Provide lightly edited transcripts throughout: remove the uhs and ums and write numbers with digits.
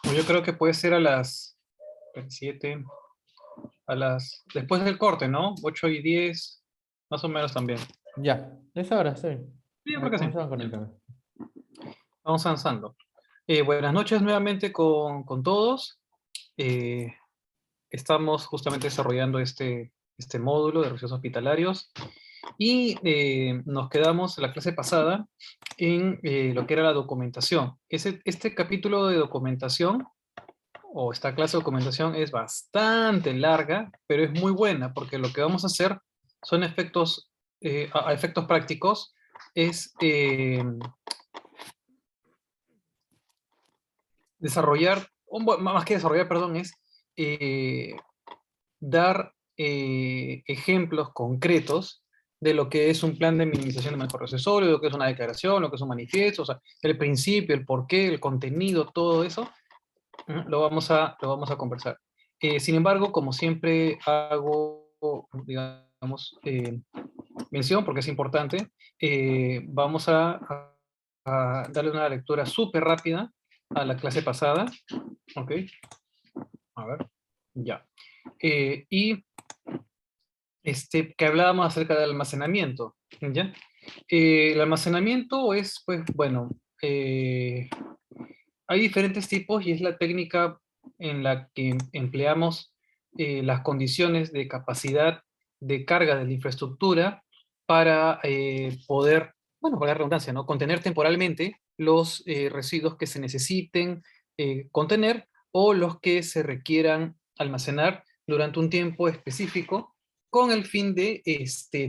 O yo creo que puede ser a las 7, después del corte, ¿no? 8:10, más o menos también. Ya, es ahora, sí. Sí, yo A ver, creo que sí. comenzamos a Ya. conectarme. Vamos avanzando. Buenas noches nuevamente con todos. Eh, Estamos justamente desarrollando este módulo de residuos hospitalarios y nos quedamos en la clase pasada en lo que era la documentación. Este capítulo de documentación o esta clase de documentación es bastante larga, pero es muy buena porque lo que vamos a hacer son efectos, a efectos prácticos, es desarrollar, más que desarrollar, perdón, es eh, dar ejemplos concretos de lo que es un plan de minimización de manejo accesorio, lo que es una declaración, lo que es un manifiesto, o sea, el principio, el porqué, el contenido, todo eso, lo vamos a conversar. Sin embargo, como siempre hago, digamos, mención, porque es importante, vamos a darle una lectura súper rápida a la clase pasada, ¿ok? A ver, ya. Y que hablábamos acerca del almacenamiento, ¿ya? El almacenamiento es, pues, bueno, hay diferentes tipos y es la técnica en la que empleamos las condiciones de capacidad de carga de la infraestructura para poder, bueno, con la redundancia, ¿no? Contener temporalmente los residuos que se necesiten contener o los que se requieran almacenar durante un tiempo específico con el fin de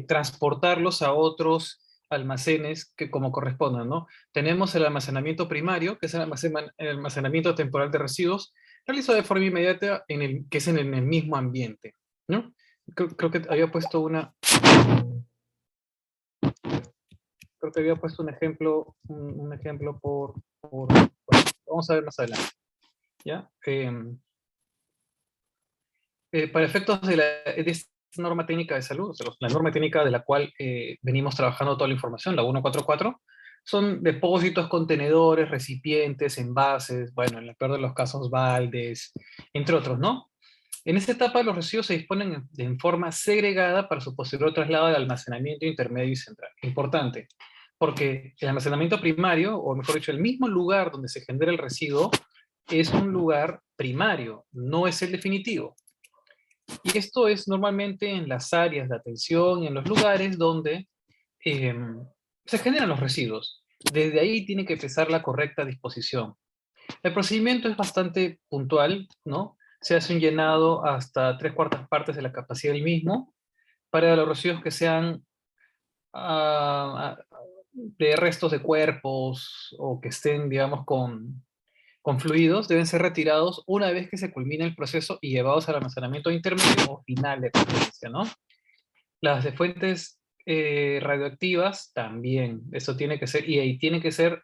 transportarlos a otros almacenes que como correspondan, ¿no? Tenemos el almacenamiento primario, que es el almacenamiento temporal de residuos, realizado de forma inmediata, que es en el mismo ambiente, ¿no? Creo que había puesto un ejemplo, un ejemplo vamos a ver más adelante, ¿ya? Para efectos de esta norma técnica de salud, o sea, la norma técnica de la cual venimos trabajando toda la información, la 144, son depósitos, contenedores, recipientes, envases, bueno, en el peor de los casos, baldes, entre otros, ¿no? En esta etapa los residuos se disponen en forma segregada para su posterior traslado al almacenamiento intermedio y central. Importante, porque el almacenamiento primario, o mejor dicho, el mismo lugar donde se genera el residuo, es un lugar primario, no es el definitivo. Y esto es normalmente en las áreas de atención y en los lugares donde eh, se generan los residuos. Desde ahí tiene que empezar la correcta disposición. El procedimiento es bastante puntual, ¿no? Se hace un llenado hasta 3/4 de la capacidad del mismo para los residuos que sean de restos de cuerpos o que estén, digamos, con fluidos, deben ser retirados una vez que se culmina el proceso y llevados al almacenamiento intermedio o final de preferencia, ¿no? Las de fuentes radioactivas también, eso tiene que ser, y ahí tiene que ser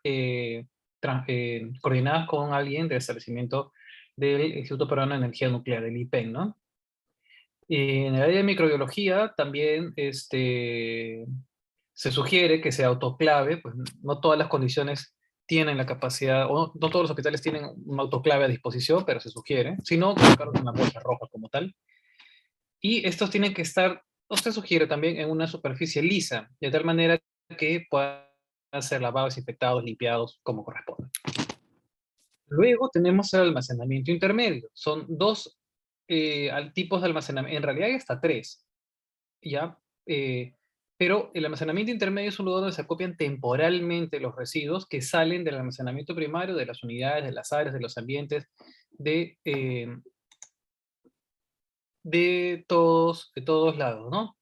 coordinadas con alguien del establecimiento del Instituto Peruano de Energía Nuclear, el IPEN, ¿no? Y en el área de microbiología también se sugiere que se autoclave, pues no todas las condiciones tienen la capacidad, o no todos los hospitales tienen un autoclave a disposición, pero se sugiere, si no, colocarlos en una bolsa roja como tal. Y estos tienen que estar, o se sugiere también, en una superficie lisa, de tal manera que puedan ser lavados, desinfectados, limpiados como corresponde. Luego tenemos el almacenamiento intermedio. Son dos tipos de almacenamiento, en realidad hay hasta tres, ¿ya? Pero el almacenamiento intermedio es un lugar donde se acopian temporalmente los residuos que salen del almacenamiento primario, de las unidades, de las áreas, de los ambientes, de, eh, de todos lados, ¿no?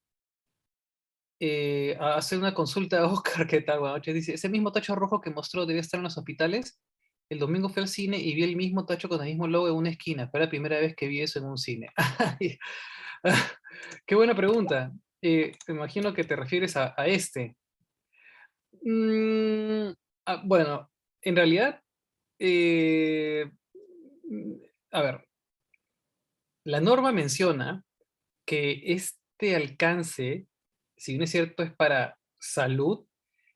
Hace una consulta a Oscar, ¿qué tal? Buenas noches. Dice, ese mismo tacho rojo que mostró debe estar en los hospitales. El domingo fui al cine y vi el mismo tacho con el mismo logo en una esquina. Fue la primera vez que vi eso en un cine. Qué buena pregunta. Me imagino que te refieres a este. Mm, bueno, en realidad, eh, mm, a ver, la norma menciona que este alcance, si bien es cierto, es para salud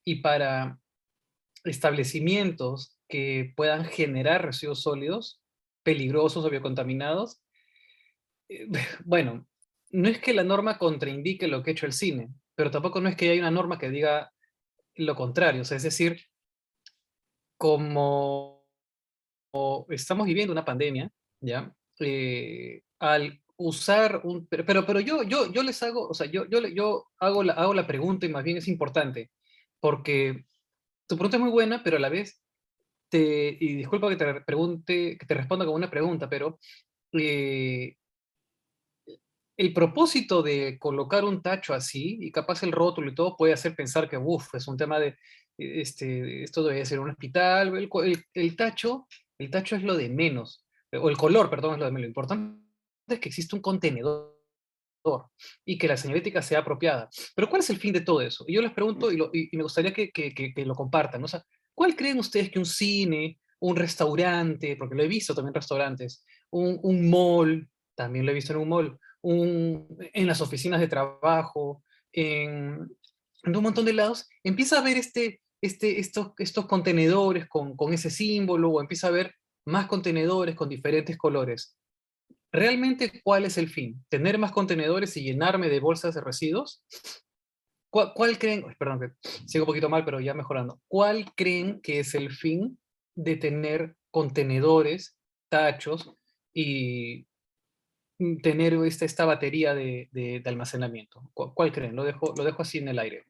y para establecimientos que puedan generar residuos sólidos, peligrosos o biocontaminados, eh, bueno, no es que la norma contraindique lo que ha hecho el cine, pero tampoco no es que haya una norma que diga lo contrario. O sea, es decir, como estamos viviendo una pandemia, ¿ya? Al usar un... Pero yo les hago, o sea, yo hago la pregunta y más bien es importante, porque tu pregunta es muy buena, pero a la vez y disculpa que te pregunte, que te responda con una pregunta, pero eh, el propósito de colocar un tacho así, y capaz el rótulo y todo, puede hacer pensar que, uff, es un tema de, esto debe ser un hospital, el tacho es lo de menos, o el color, perdón, es lo de menos. Lo importante es que existe un contenedor y que la señalética sea apropiada. Pero ¿cuál es el fin de todo eso? Y yo les pregunto, y me gustaría que lo compartan, ¿no? O sea, ¿cuál creen ustedes que un cine, un restaurante, porque lo he visto también en restaurantes, un mall, también lo he visto en un mall, en las oficinas de trabajo, en un montón de lados, empieza a ver estos contenedores con ese símbolo, o empieza a ver más contenedores con diferentes colores. ¿Realmente cuál es el fin? ¿Tener más contenedores y llenarme de bolsas de residuos? ¿Cuál creen? Uy, perdón, que sigo un poquito mal, pero ya mejorando. ¿Cuál creen que es el fin de tener contenedores, tachos y tener esta batería de almacenamiento? ¿Cuál creen? Lo dejo así en el aire.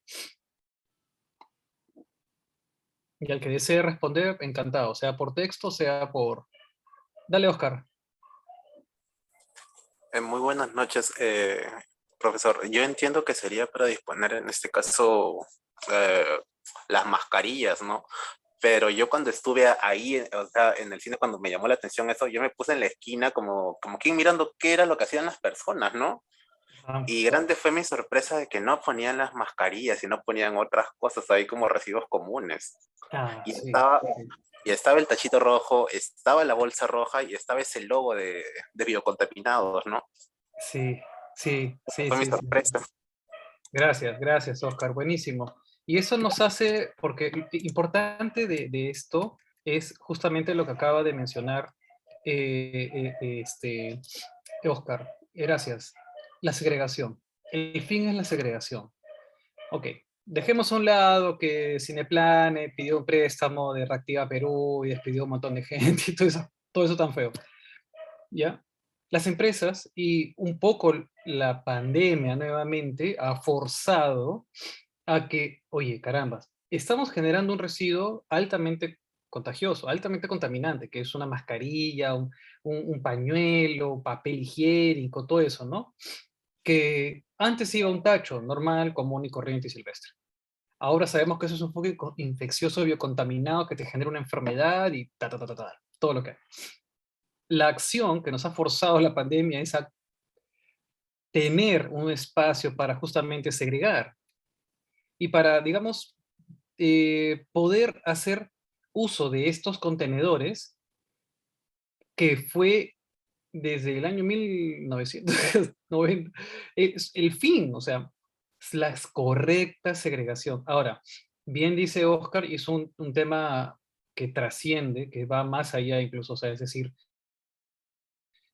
Y al que desee responder, encantado, sea por texto, sea por... Dale, Oscar. Muy buenas noches, profesor. Yo entiendo que sería para disponer en este caso eh, las mascarillas, ¿no? Pero yo cuando estuve ahí, o sea, en el cine, cuando me llamó la atención eso, yo me puse en la esquina como quien mirando qué era lo que hacían las personas, ¿no? Ah, Y grande fue mi sorpresa de que no ponían las mascarillas y no ponían otras cosas ahí como residuos comunes. Y sí. estaba, y estaba el tachito rojo, estaba la bolsa roja y estaba ese logo de biocontaminados, ¿no? Sí, sí, sí, Fue mi sí, sí. sorpresa. Gracias, gracias, Oscar. Buenísimo. Y eso nos hace, porque importante de esto es justamente lo que acaba de mencionar Oscar. Gracias. La segregación. El fin es la segregación. Ok. Dejemos a un lado que Cineplane pidió un préstamo de Reactiva Perú y despidió un montón de gente y todo eso tan feo. ¿Ya? Las empresas y un poco la pandemia nuevamente ha forzado a que, oye, carambas, estamos generando un residuo altamente contagioso, altamente contaminante, que es una mascarilla, un pañuelo, papel higiénico, todo eso, ¿no? Que antes iba a un tacho normal, común y corriente y silvestre. Ahora sabemos que eso es un foco infeccioso biocontaminado que te genera una enfermedad y todo lo que hay. La acción que nos ha forzado la pandemia es a tener un espacio para justamente segregar y para, digamos, poder hacer uso de estos contenedores que fue desde el año 1990, es el fin, o sea, es la correcta segregación. Ahora, bien dice Oscar, y es un tema que trasciende, que va más allá incluso, o sea, es decir,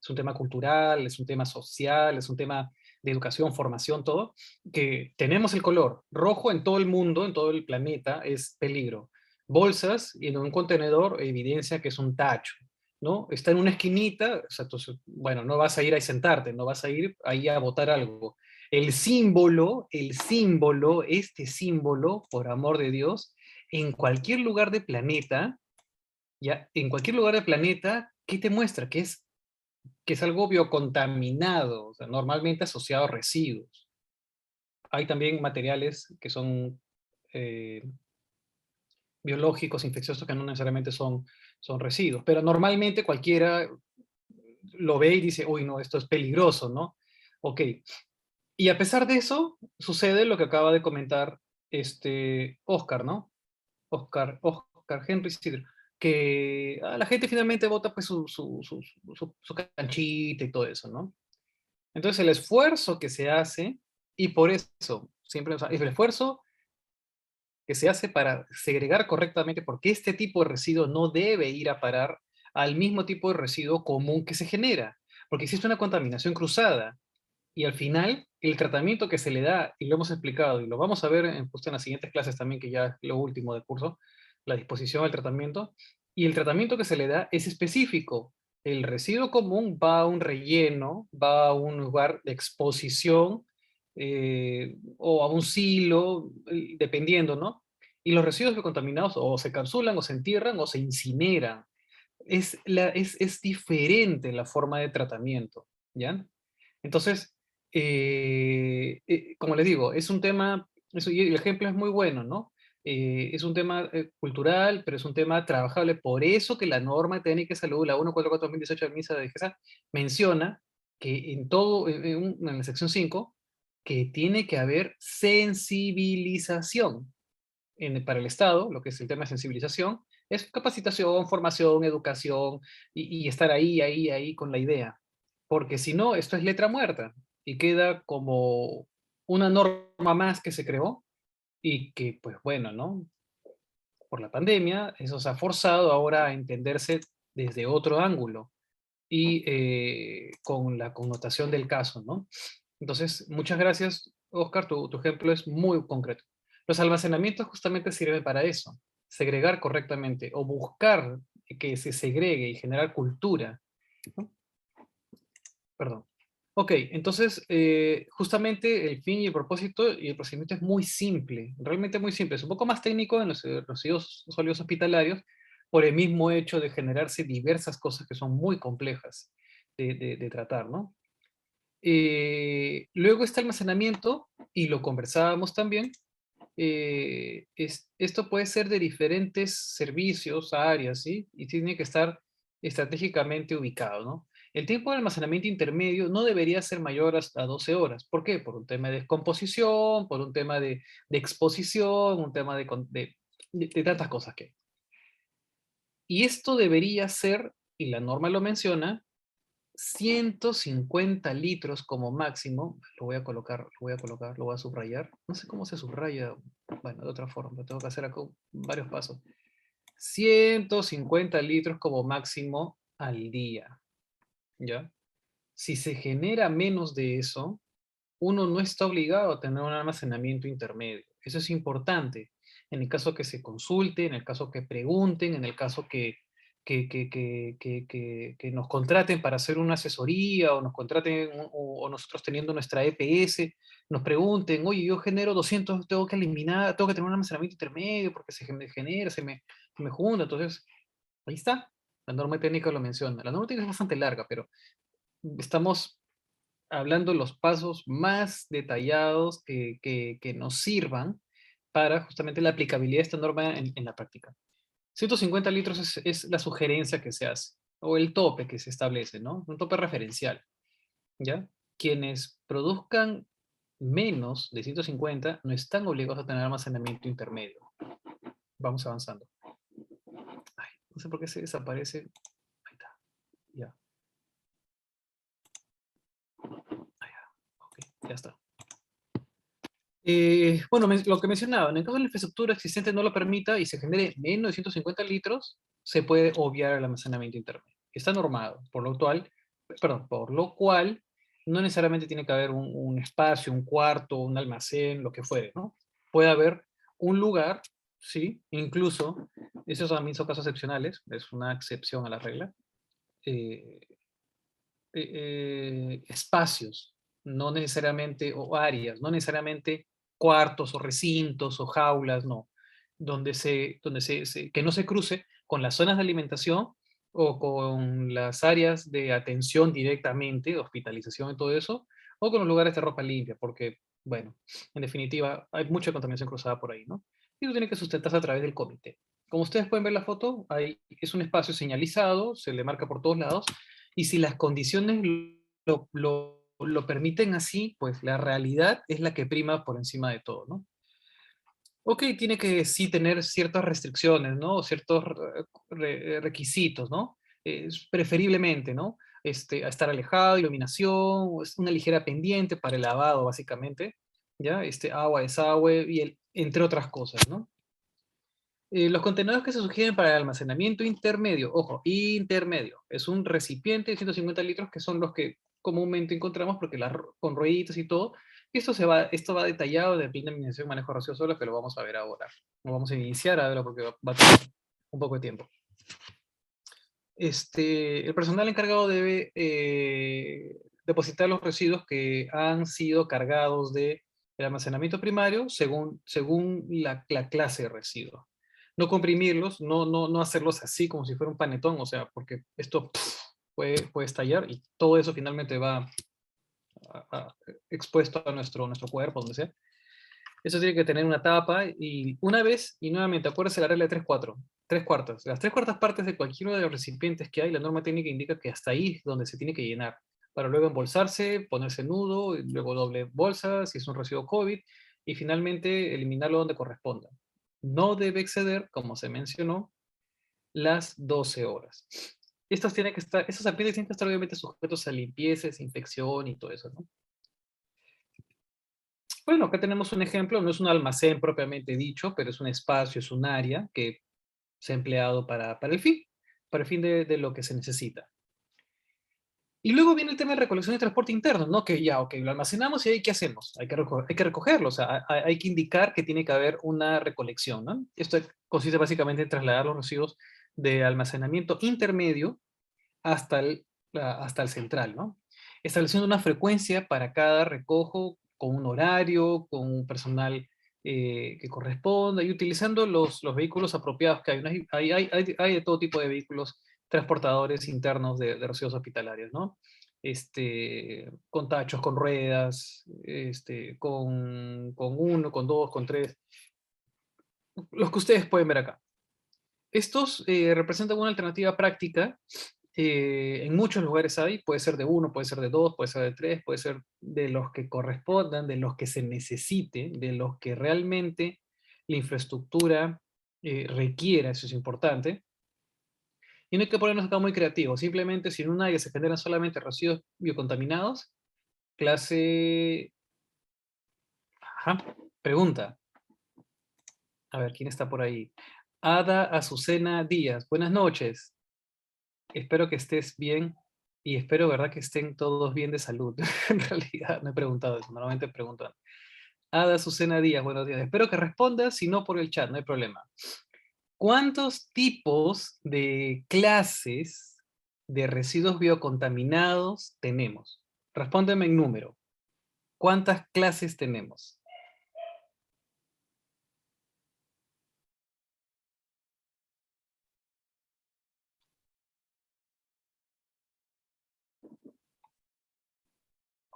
es un tema cultural, es un tema social, es un tema de educación, formación, todo, que tenemos el color rojo en todo el mundo, en todo el planeta, es peligro. Bolsas y en un contenedor evidencia que es un tacho, ¿no? Está en una esquinita, o sea, entonces, bueno, no vas a ir ahí a sentarte, no vas a ir ahí a botar algo. El símbolo, este símbolo, por amor de Dios, en cualquier lugar del planeta, ya, en cualquier lugar del planeta, ¿qué te muestra? Que es algo biocontaminado, o sea, normalmente asociado a residuos. Hay también materiales que son eh, biológicos, infecciosos, que no necesariamente son residuos, pero normalmente cualquiera lo ve y dice, uy, no, esto es peligroso, ¿no? Ok. Y a pesar de eso, sucede lo que acaba de comentar Oscar, ¿no? Oscar Henry Sidr, que la gente finalmente vota pues su canchita y todo eso, ¿no? Entonces el esfuerzo que se hace, y por eso, siempre, o sea, el esfuerzo que se hace para segregar correctamente, porque este tipo de residuo no debe ir a parar al mismo tipo de residuo común que se genera, porque existe una contaminación cruzada. Y al final, el tratamiento que se le da, y lo hemos explicado, y lo vamos a ver justo en las siguientes clases también, que ya es lo último del curso, la disposición del tratamiento, y el tratamiento que se le da es específico. El residuo común va a un relleno, va a un lugar de exposición, o a un silo, dependiendo, ¿no? Y los residuos contaminados o se capsulan, o se entierran, o se incineran. Es diferente la forma de tratamiento, ¿ya? Entonces, como les digo, es un tema, y el ejemplo es muy bueno, ¿no? Es un tema cultural, pero es un tema trabajable. Por eso que la norma técnica de salud, la 144/2018 del MISA de DGSA, menciona que en todo, en la sección 5, que tiene que haber sensibilización para el Estado. Lo que es el tema de sensibilización, es capacitación, formación, educación, y estar ahí con la idea. Porque si no, esto es letra muerta y queda como una norma más que se creó y que, pues bueno, ¿no? Por la pandemia, eso se ha forzado ahora a entenderse desde otro ángulo y con la connotación del caso, ¿no? Entonces, muchas gracias, Oscar, tu ejemplo es muy concreto. Los almacenamientos justamente sirven para eso, segregar correctamente o buscar que se segregue y generar cultura, ¿no? Perdón. Ok, entonces, justamente el fin y el propósito y el procedimiento es muy simple, realmente muy simple. Es un poco más técnico en los residuos sólidos hospitalarios por el mismo hecho de generarse diversas cosas que son muy complejas de tratar, ¿no? Luego está almacenamiento, y lo conversábamos también. Esto puede ser de diferentes servicios, áreas, ¿sí? Y tiene que estar estratégicamente ubicado, ¿no? El tiempo de almacenamiento intermedio no debería ser mayor hasta 12 horas. ¿Por qué? Por un tema de descomposición, por un tema de exposición, un tema de tantas cosas que hay. Y esto debería ser, y la norma lo menciona, 150 litros como máximo. Lo voy a subrayar. No sé cómo se subraya, bueno, de otra forma, pero tengo que hacer acá varios pasos. 150 litros como máximo al día, ¿ya? Si se genera menos de eso, uno no está obligado a tener un almacenamiento intermedio. Eso es importante. En el caso que se consulte, en el caso que pregunten, en el caso que nos contraten para hacer una asesoría, o nos contraten, o nosotros teniendo nuestra EPS, nos pregunten, oye, yo genero 200, tengo que eliminar, tengo que tener un almacenamiento intermedio porque se me genera, se me junta. Entonces, ahí está. La norma técnica lo menciona. La norma técnica es bastante larga, pero estamos hablando los pasos más detallados que nos sirvan para justamente la aplicabilidad de esta norma en la práctica. 150 litros es la sugerencia que se hace, o el tope que se establece, ¿no? Un tope referencial, ¿ya? Quienes produzcan menos de 150 no están obligados a tener almacenamiento intermedio. Vamos avanzando. Ay, no sé por qué se desaparece. Ahí está. Ya. Ok, ya está. Bueno, lo que mencionaba, en el caso de la infraestructura existente no lo permita y se genere menos de 150 litros, se puede obviar el almacenamiento intermedio. Está normado, por lo cual no necesariamente tiene que haber un espacio, un cuarto, un almacén, lo que fuere, ¿no? Puede haber un lugar, sí, incluso, esos también son casos excepcionales, es una excepción a la regla, eh, espacios, no necesariamente, o áreas, no necesariamente cuartos o recintos o jaulas, no, que no se cruce con las zonas de alimentación o con las áreas de atención directamente, de hospitalización y todo eso, o con los lugares de ropa limpia, porque, bueno, en definitiva, hay mucha contaminación cruzada por ahí, ¿no? Y eso tiene que sustentarse a través del comité. Como ustedes pueden ver la foto, ahí es un espacio señalizado, se le marca por todos lados, y si las condiciones lo permiten así, pues la realidad es la que prima por encima de todo, ¿no? Ok, tiene que sí tener ciertas restricciones, ¿no? Ciertos requisitos, ¿no? Preferiblemente, ¿no? A estar alejado, iluminación, es una ligera pendiente para el lavado, básicamente, ¿ya? Agua, desagüe, entre otras cosas, ¿no? Los contenedores que se sugieren para el almacenamiento intermedio, ojo, intermedio, es un recipiente de 150 litros que son los que comúnmente encontramos porque con rueditas y todo. Esto va detallado de plan de administración y manejo de residuos sólidos que lo vamos a ver ahora. Lo vamos a iniciar ahora porque va a tomar un poco de tiempo. El personal encargado debe depositar los residuos que han sido cargados del almacenamiento primario según la clase de residuo. No comprimirlos, no hacerlos así como si fuera un panetón, o sea, porque esto puede estallar y todo eso finalmente va expuesto a nuestro cuerpo, donde sea. Eso tiene que tener una tapa y una vez, y nuevamente, acuérdense la regla de 3/4. Las 3/4 partes de cualquiera de los recipientes que hay, la norma técnica indica que hasta ahí es donde se tiene que llenar, para luego embolsarse, ponerse nudo, y luego doble bolsa, si es un residuo COVID, y finalmente eliminarlo donde corresponda. No debe exceder, como se mencionó, las 12 horas. Estos ambientes tienen que estar obviamente sujetos a limpieza, desinfección y todo eso, ¿no? Bueno, acá tenemos un ejemplo, no es un almacén propiamente dicho, pero es un espacio, es un área que se ha empleado para el fin de lo que se necesita. Y luego viene el tema de recolección y transporte interno, ¿no? Que ya, ok, lo almacenamos y ahí, ¿qué hacemos? Hay que recogerlo, o sea, hay que indicar que tiene que haber una recolección, ¿no? Esto consiste básicamente en trasladar los residuos de almacenamiento intermedio hasta el central, ¿no? Estableciendo una frecuencia para cada recojo, con un horario, con un personal que corresponda, y utilizando los vehículos apropiados que hay. Hay de todo tipo de vehículos transportadores internos de residuos hospitalarios, ¿no? Con tachos, con ruedas, con uno, con dos, con tres, los que ustedes pueden ver acá. Estos representan una alternativa práctica. En muchos lugares hay, puede ser de uno, puede ser de dos, puede ser de tres, puede ser de los que correspondan, de los que se necesite, de los que realmente la infraestructura requiera, eso es importante. Y no hay que ponernos acá muy creativos, simplemente si en un área se generan solamente residuos biocontaminados, clase... Ajá, pregunta. A ver, ¿quién está por ahí? Ada Azucena Díaz, buenas noches. Espero que estés bien y espero, ¿verdad?, que estén todos bien de salud. En realidad, no he preguntado eso, normalmente preguntan. Ada Azucena Díaz, buenos días. Espero que respondas, si no por el chat, no hay problema. ¿Cuántos tipos de clases de residuos biocontaminados tenemos? Respóndeme en número. ¿Cuántas clases tenemos?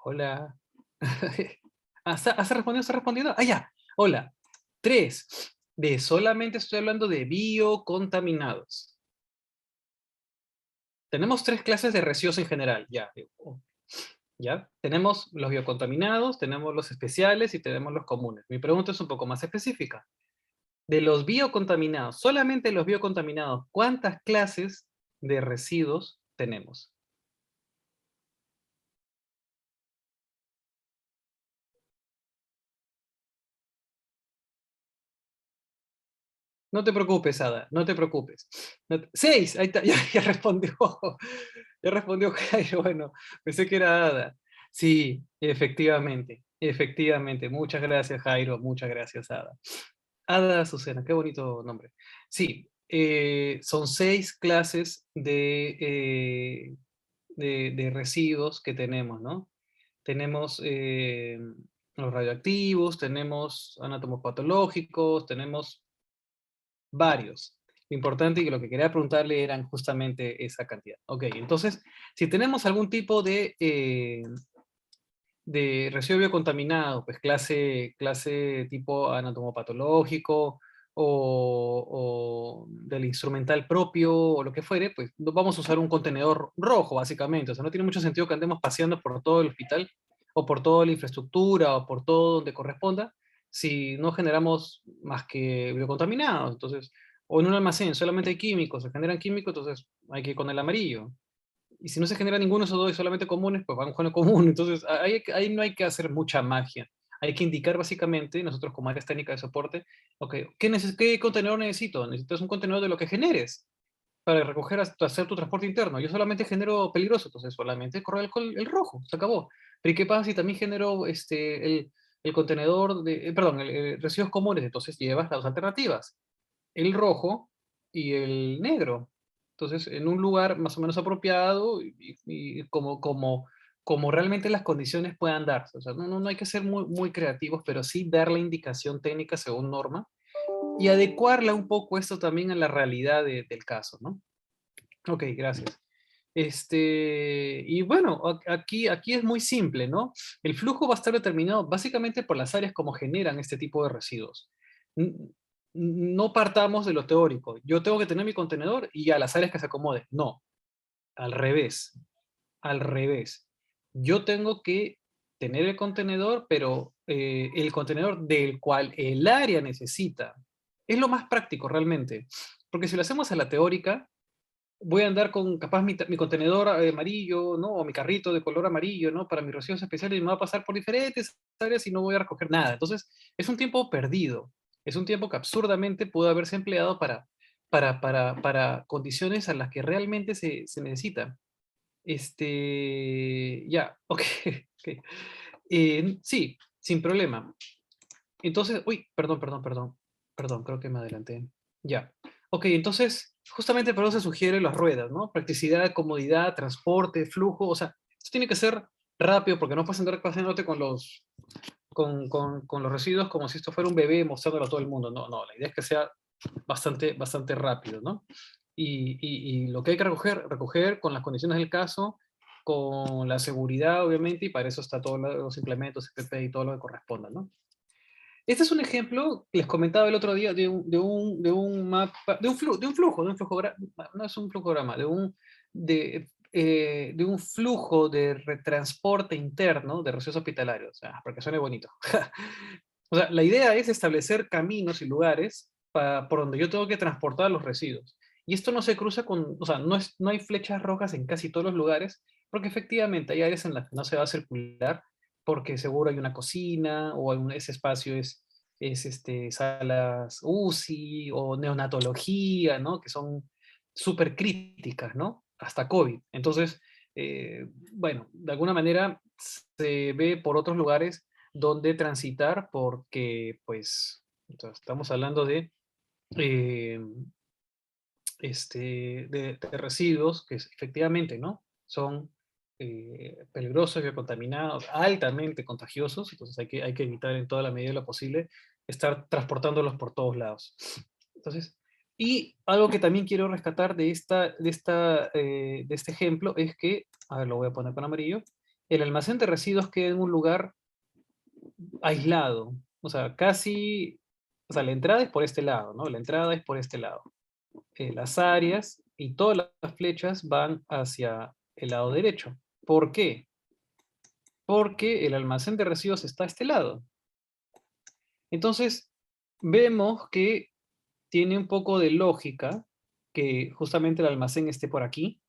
Hola. ¿Has respondido? ¿Has respondido? Ah, ya. Hola. 3. Solamente estoy hablando de biocontaminados. Tenemos 3 clases de residuos en general. Ya. ¿Ya? Tenemos los biocontaminados, tenemos los especiales y tenemos los comunes. Mi pregunta es un poco más específica. De los biocontaminados, solamente los biocontaminados, ¿cuántas clases de residuos tenemos? No te preocupes, Ada, no te preocupes. 6, ahí está, ya respondió. Ya respondió Jairo, bueno, pensé que era Ada. Sí, efectivamente, efectivamente. Muchas gracias, Jairo, muchas gracias, Ada. Ada Azucena, qué bonito nombre. Sí, son 6 clases de residuos que tenemos, ¿no? Tenemos los radioactivos, tenemos anatomopatológicos, tenemos varios. Lo importante y lo que quería preguntarle eran justamente esa cantidad. Ok, entonces, si tenemos algún tipo de residuo biocontaminado, pues clase tipo anatomopatológico o del instrumental propio o lo que fuere, pues vamos a usar un contenedor rojo básicamente. O sea, no tiene mucho sentido que andemos paseando por todo el hospital o por toda la infraestructura o por todo donde corresponda si no generamos más que biocontaminados. Entonces, o en un almacén solamente hay químicos, se generan químicos, entonces hay que ir con el amarillo. Y si no se genera ninguno de esos dos y solamente comunes, pues van con el común. Entonces, ahí no hay que hacer mucha magia. hay que indicar básicamente, nosotros como áreas técnicas de soporte, ok, ¿qué contenedor necesito? Necesitas un contenedor de lo que generes para recoger, hacer tu transporte interno. Yo solamente genero peligroso, entonces solamente corre el rojo, se acabó. Pero ¿y qué pasa si también genero el contenedor de, perdón, residuos comunes? Entonces llevas las alternativas, el rojo y el negro. Entonces, en un lugar más o menos apropiado y como realmente las condiciones puedan darse. O sea, no hay que ser muy creativos, pero sí dar la indicación técnica según norma y adecuarla un poco esto también a la realidad del caso, ¿no? Ok, gracias. Y bueno, aquí es muy simple, ¿no? El flujo va a estar determinado básicamente por las áreas como generan este tipo de residuos. N- No partamos de lo teórico. Yo tengo que tener mi contenedor y a las áreas que se acomoden. No, al revés, al revés. Yo tengo que tener el contenedor, pero el contenedor del cual el área necesita. Es lo más práctico realmente. Porque si lo hacemos a la teórica, voy a andar con capaz mi contenedor amarillo, ¿no? O mi carrito de color amarillo, ¿no? Para mis residuos especiales y me va a pasar por diferentes áreas y no voy a recoger nada. Entonces, es un tiempo perdido. Es un tiempo que absurdamente pudo haberse empleado para condiciones a las que realmente se necesita. Ya, ok. Ok. Sí, sin problema. Entonces, uy, perdón, creo que me adelanté. Ya. Ok, entonces, justamente por eso se sugiere las ruedas, ¿no? Practicidad, comodidad, transporte, flujo, o sea, esto tiene que ser rápido porque no puedes andar pasándote con los residuos como si esto fuera un bebé mostrándolo a todo el mundo. No, la idea es que sea bastante rápido, ¿no? Y lo que hay que recoger con las condiciones del caso, con la seguridad, obviamente, y para eso está todos los implementos, CPP y todo lo que corresponda, ¿no? Este es un ejemplo, les comentaba el otro día, de un mapa, no es un flujograma, de un flujo de retransporte interno de residuos hospitalarios, o sea, porque suene bonito. O sea, la idea es establecer caminos y lugares por donde yo tengo que transportar los residuos. Y esto no se cruza o sea, no hay flechas rojas en casi todos los lugares, porque efectivamente hay áreas en las que no se va a circular, porque seguro hay una cocina o ese espacio es salas UCI o neonatología, ¿no? Que son súper críticas, ¿no? Hasta COVID. Entonces, bueno, de alguna manera se ve por otros lugares donde transitar porque, pues, entonces, estamos hablando eh, de residuos que efectivamente, ¿no? Son peligrosos, contaminados, altamente contagiosos, entonces hay que evitar en toda la medida de lo posible estar transportándolos por todos lados. Entonces, y algo que también quiero rescatar de este ejemplo es que, a ver, lo voy a poner con amarillo, el almacén de residuos queda en un lugar aislado, o sea, o sea, la entrada es por este lado, ¿no? La entrada es por este lado. Las áreas y todas las flechas van hacia el lado derecho. ¿Por qué? Porque el almacén de residuos está a este lado. Entonces, vemos que tiene un poco de lógica que justamente el almacén esté por aquí,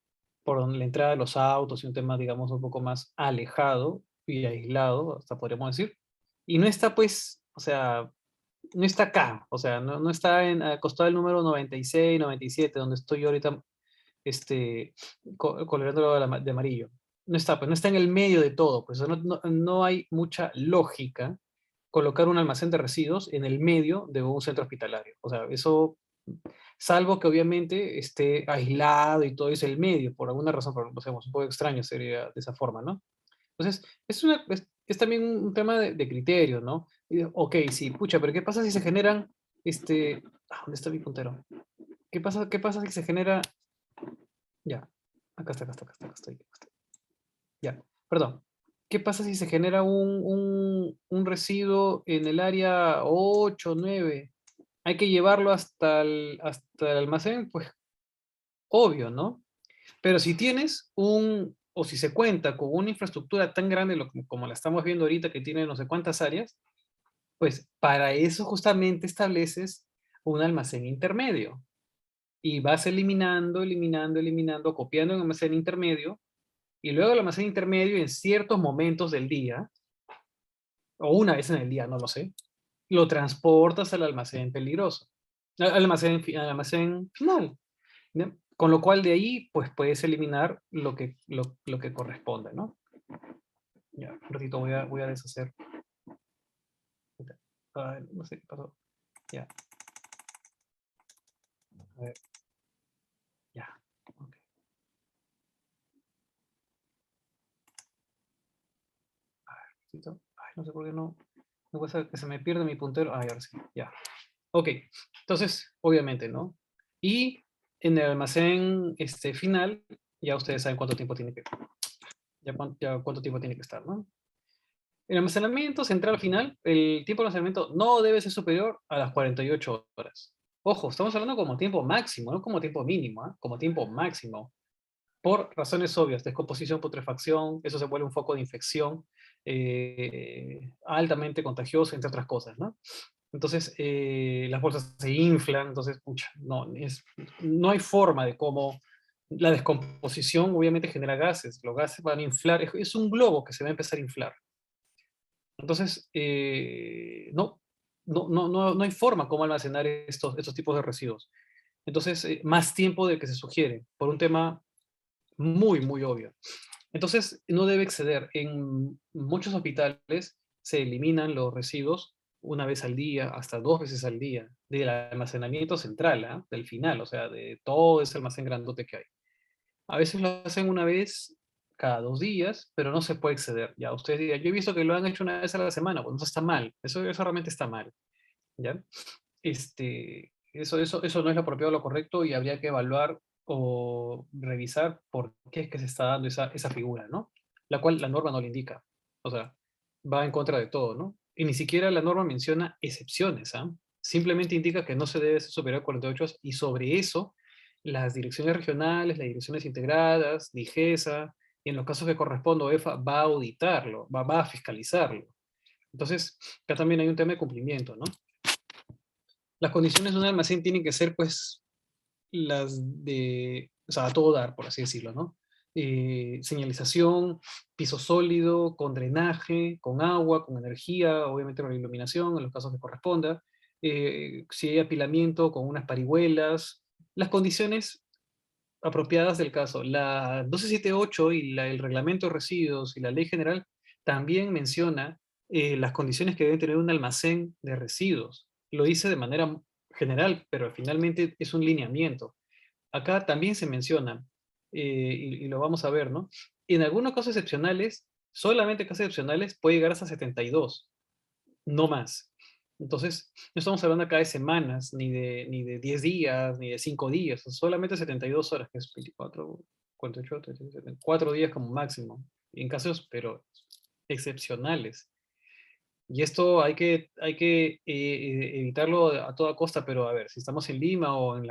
por donde la entrada de los autos y un tema, digamos, un poco más alejado y aislado, hasta podríamos decir. Y no está, pues, o sea, no está acá, o sea, no está al costado del número 96, 97, donde estoy yo ahorita coloreándolo de amarillo. No está, pues no está en el medio de todo, pues no hay mucha lógica colocar un almacén de residuos en el medio de un centro hospitalario. O sea, eso, salvo que obviamente esté aislado y todo es el medio, por alguna razón, pero, no sé, un poco extraño sería de esa forma, ¿no? Entonces, es también un tema de criterio, ¿no? Ok, sí, pucha, pero ¿qué pasa si se generan, ¿dónde está mi puntero? ¿Qué pasa si se genera, ya, acá estoy. Ya, perdón. ¿Qué pasa si se genera un residuo en el área 8, 9? Hay que llevarlo hasta el almacén, pues obvio, ¿no? Pero si tienes o si se cuenta con una infraestructura tan grande como la estamos viendo ahorita, que tiene no sé cuántas áreas, pues para eso justamente estableces un almacén intermedio. Y vas eliminando, copiando en almacén intermedio, y luego el almacén intermedio en ciertos momentos del día o una vez en el día, no lo sé, lo transportas al almacén peligroso, al almacén final, ¿ya? Con lo cual de ahí, pues puedes eliminar lo que corresponde, ¿no? Ya, un ratito voy a deshacer. Ay, no sé qué pasó. Ya, a ver, ya. Ok. Ratito. Ay, no sé por qué no puede ser que se me pierde mi puntero. Ay, ahora sí, ya. Ok, entonces, obviamente, ¿no? Y en el almacén final, ya ustedes saben cuánto tiempo tiene que, ya cuánto tiempo tiene que estar, ¿no? El almacenamiento central final, el tiempo de almacenamiento no debe ser superior a las 48 horas. Ojo, estamos hablando como tiempo máximo, no como tiempo mínimo, ¿ah? Como tiempo máximo. Por razones obvias, descomposición, putrefacción, eso se vuelve un foco de infección altamente contagioso, entre otras cosas, ¿no? Entonces, las bolsas se inflan, entonces, pucha, no hay forma de cómo la descomposición obviamente genera gases, los gases van a inflar, es un globo que se va a empezar a inflar. Entonces, no hay forma cómo almacenar estos tipos de residuos. Entonces, más tiempo del que se sugiere, por un tema muy obvio. Entonces, no debe exceder. En muchos hospitales se eliminan los residuos una vez al día, hasta 2 veces al día, del almacenamiento central, ¿ah? Del final, o sea, de todo ese almacén grandote que hay. A veces lo hacen una vez cada 2 días, pero no se puede exceder. Ya, ustedes digan, yo he visto que lo han hecho una vez a la semana, pues eso está mal, eso realmente está mal, ¿ya? Eso no es lo apropiado, lo correcto, y habría que evaluar o revisar por qué es que se está dando esa figura, ¿no? La cual la norma no le indica. O sea, va en contra de todo, ¿no? Y ni siquiera la norma menciona excepciones, ¿ah? Simplemente indica que no se debe ser superior a 48 horas y sobre eso las direcciones regionales, las direcciones integradas, DIGESA, y en los casos que corresponda OEFA, va a auditarlo, va a fiscalizarlo. Entonces, acá también hay un tema de cumplimiento, ¿no? Las condiciones de un almacén tienen que ser, pues, las de, o sea, a todo dar, por así decirlo, ¿no? Señalización, piso sólido, con drenaje, con agua, con energía, obviamente con iluminación, en los casos que corresponda. Si hay apilamiento, con unas parihuelas. Las condiciones apropiadas del caso. La 1278 y el reglamento de residuos y la ley general también menciona las condiciones que debe tener un almacén de residuos. Lo dice de manera general, pero finalmente es un lineamiento. Acá también se menciona, y lo vamos a ver, ¿no? En algunos casos excepcionales, solamente casos excepcionales, puede llegar hasta 72, no más. Entonces, no estamos hablando acá de semanas, ni de 10 días, ni de 5 días, solamente 72 horas, que es 24, 48, 37, 4 días como máximo, en casos, pero excepcionales. Y esto hay que evitarlo a toda costa, pero a ver, si estamos en Lima o en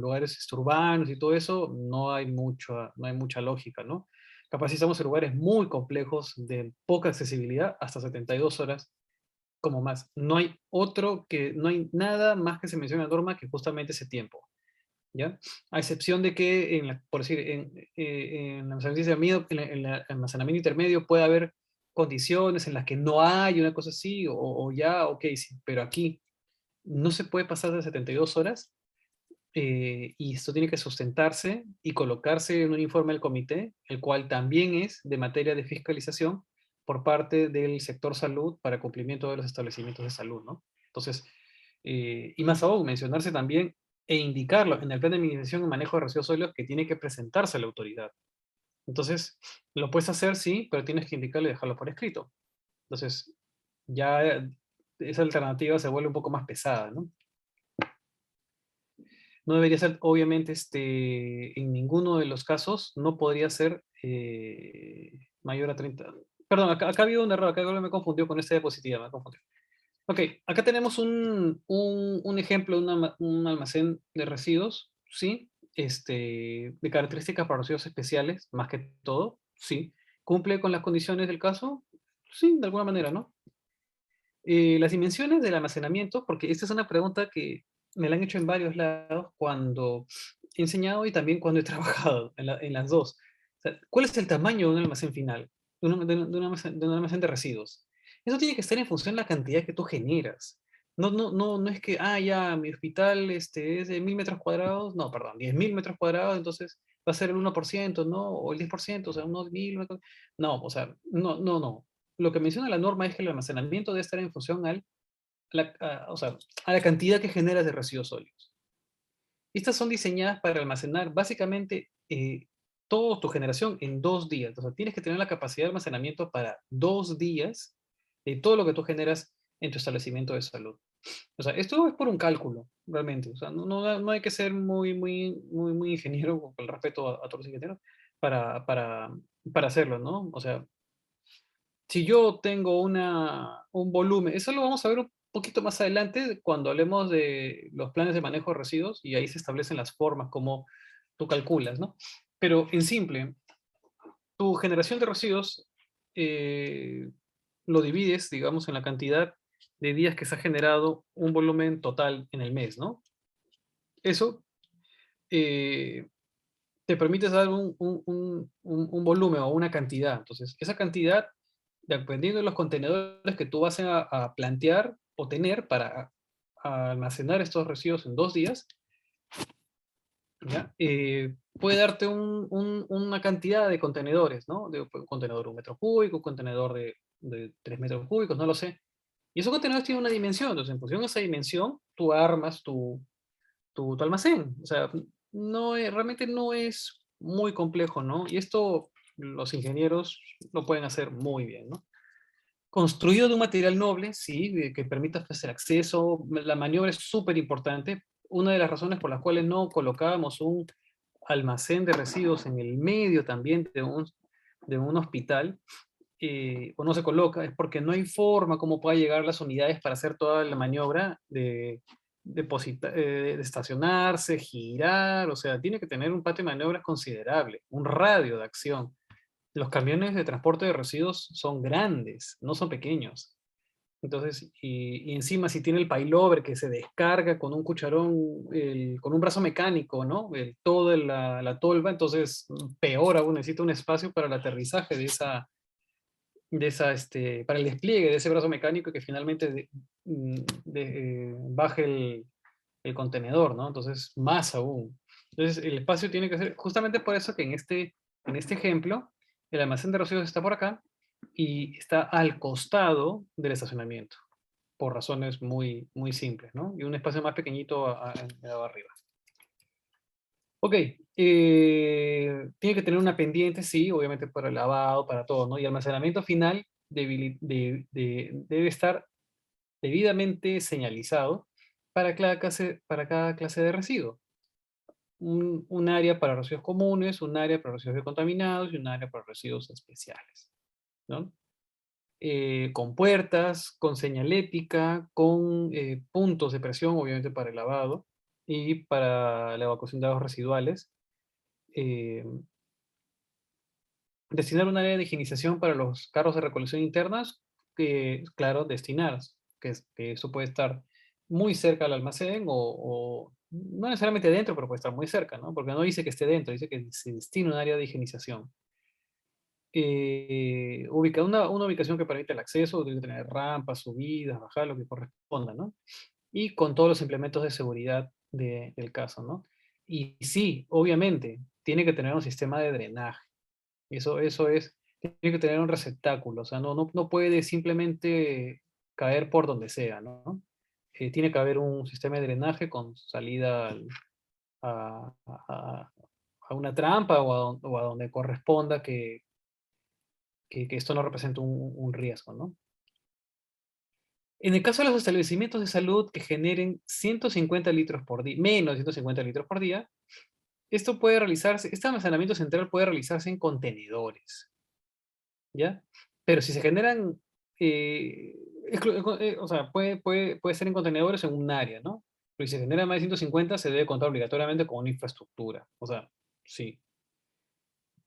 lugares urbanos y todo eso, no hay mucha lógica, ¿no? Capaz si estamos en lugares muy complejos, de poca accesibilidad, hasta 72 horas como más. No hay nada más que se mencione en la norma que justamente ese tiempo, ¿ya? A excepción de que, por decir, en el almacenamiento intermedio puede haber condiciones en las que no hay una cosa así, o ya, ok, sí, pero aquí no se puede pasar de 72 horas, y esto tiene que sustentarse y colocarse en un informe del comité, el cual también es de materia de fiscalización por parte del sector salud para cumplimiento de los establecimientos de salud, ¿no? Entonces, y más aún, mencionarse también e indicarlo en el plan de minimización y manejo de residuos sólidos que tiene que presentarse a la autoridad. Entonces, lo puedes hacer, sí, pero tienes que indicarlo y dejarlo por escrito. Entonces, ya esa alternativa se vuelve un poco más pesada, ¿no? No debería ser, obviamente, en ninguno de los casos, no podría ser mayor a 30. Perdón, acá había un error, acá me confundió con esta diapositiva, me confundió. Ok, acá tenemos un ejemplo, un almacén de residuos, ¿sí? De características para residuos especiales, más que todo, sí. ¿Cumple con las condiciones del caso? Sí, de alguna manera, ¿no? Las dimensiones del almacenamiento, porque esta es una pregunta que me la han hecho en varios lados cuando he enseñado y también cuando he trabajado en las dos. O sea, ¿cuál es el tamaño de un almacén final? De un almacén de residuos. Eso tiene que estar en función de la cantidad que tú generas. No es que, ya, mi hospital es de 1000 metros cuadrados, no, perdón, 10.000 metros cuadrados, entonces va a ser el 1%, ¿no? O el 10%, o sea, unos 1000 metros. No, o sea, no. Lo que menciona la norma es que el almacenamiento debe estar en función o sea, a la cantidad que generas de residuos sólidos. Estas son diseñadas para almacenar básicamente toda tu generación en 2 días. O sea, tienes que tener la capacidad de almacenamiento para 2 días de todo lo que tú generas en tu establecimiento de salud. O sea, esto es por un cálculo, realmente. O sea, no hay que ser muy ingeniero, con el respeto a todos los ingenieros, para, para, para hacerlo, ¿no? O sea, si yo tengo un volumen, eso lo vamos a ver un poquito más adelante cuando hablemos de los planes de manejo de residuos y ahí se establecen las formas como tú calculas, ¿no? Pero en simple, tu generación de residuos lo divides, digamos, en la cantidad de días que se ha generado un volumen total en el mes, ¿no? Eso eh, te permite dar un volumen o una cantidad. Entonces, esa cantidad, dependiendo de los contenedores que tú vas a plantear o tener para almacenar estos residuos en 2 días, ¿ya? Puede darte una cantidad de contenedores, ¿no? De un contenedor de 1 metro cúbico, un contenedor de 3 metros cúbicos, no lo sé. Y esos contenedores tienen una dimensión, entonces en función de esa dimensión, tú armas tu almacén. O sea, realmente no es muy complejo, ¿no? Y esto los ingenieros lo pueden hacer muy bien, ¿no? Construido de un material noble, sí, que permita pues, el acceso, la maniobra es súper importante. Una de las razones por las cuales no colocábamos un almacén de residuos en el medio también de un hospital, o no se coloca, es porque no hay forma como pueda llegar las unidades para hacer toda la maniobra de estacionarse, girar, o sea, tiene que tener un patio de maniobras considerable, un radio de acción. Los camiones de transporte de residuos son grandes, no son pequeños. Entonces, y encima si tiene el paylover que se descarga con un cucharón, con un brazo mecánico, ¿no? Toda la tolva, entonces peor aún, necesita un espacio para el aterrizaje para el despliegue de ese brazo mecánico que finalmente baje el contenedor, ¿no? Entonces, más aún. Entonces, el espacio tiene que ser, justamente por eso que en este ejemplo, el almacén de residuos está por acá y está al costado del estacionamiento, por razones muy simples, ¿no? Y un espacio más pequeñito arriba. Ok, tiene que tener una pendiente, sí, obviamente para el lavado, para todo, ¿no? Y almacenamiento final debe estar debidamente señalizado para cada clase de residuo. Un área para residuos comunes, un área para residuos contaminados y un área para residuos especiales, ¿no? Con puertas, con señalética, con puntos de presión, obviamente para el lavado y para la evacuación de aguas residuales. eh, Destinar un área de higienización para los carros de recolección internas, que, claro, destinadas, que eso puede estar muy cerca al almacén o no necesariamente dentro, pero puede estar muy cerca, ¿no? Porque no dice que esté dentro, dice que se destina un área de higienización. Ubica una ubicación que permite el acceso, debe tener rampas, subidas, bajadas, lo que corresponda, ¿no? Y con todos los implementos de seguridad del caso, ¿no? Y sí, obviamente, tiene que tener un sistema de drenaje. Eso tiene que tener un receptáculo, o sea, no puede simplemente caer por donde sea, ¿no? Tiene que haber un sistema de drenaje con salida a una trampa o a donde corresponda que esto no represente un riesgo, ¿no? En el caso de los establecimientos de salud que generen 150 litros por día, menos de 150 litros por día, este almacenamiento central puede realizarse en contenedores, ¿ya? Pero si se generan, o sea, puede ser en contenedores en un área, ¿no? Pero si se genera más de 150, se debe contar obligatoriamente con una infraestructura. O sea, sí.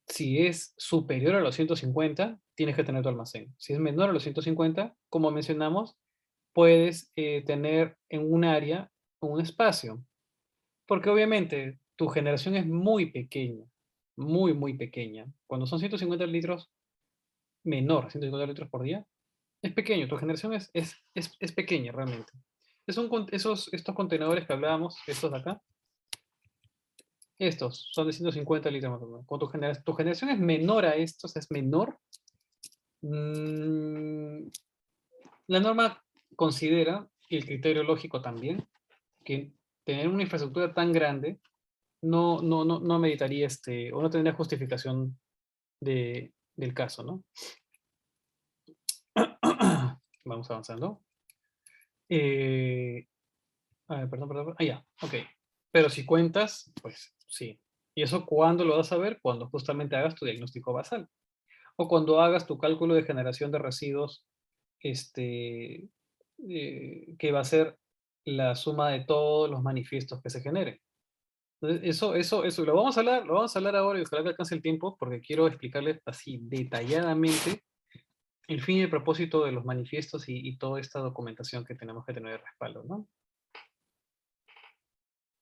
Si es superior a los 150, tienes que tener tu almacén. Si es menor a los 150, como mencionamos, puedes tener en un área un espacio. Porque obviamente tu generación es muy pequeña, muy pequeña. Cuando son 150 litros, menor, 150 litros por día, Es pequeño, tu generación es pequeña realmente. Estos contenedores que hablábamos, estos de acá, estos son de 150 litros más o menos. Cuando tu generación es menor a estos, es menor, mm, la norma considera, y el criterio lógico también, que tener una infraestructura tan grande no ameritaría o no tendría justificación del caso, ¿no? Vamos avanzando. A ver, perdón. Ah, ya, ok. Pero si cuentas, pues sí. ¿Y eso cuándo lo vas a ver? Cuando justamente hagas tu diagnóstico basal. O cuando hagas tu cálculo de generación de residuos, este, que va a ser la suma de todos los manifiestos que se generen. Entonces, eso, lo vamos a hablar ahora y ojalá que alcance el tiempo, porque quiero explicarles así detalladamente el fin y el propósito de los manifiestos y toda esta documentación que tenemos que tener de respaldo, ¿no?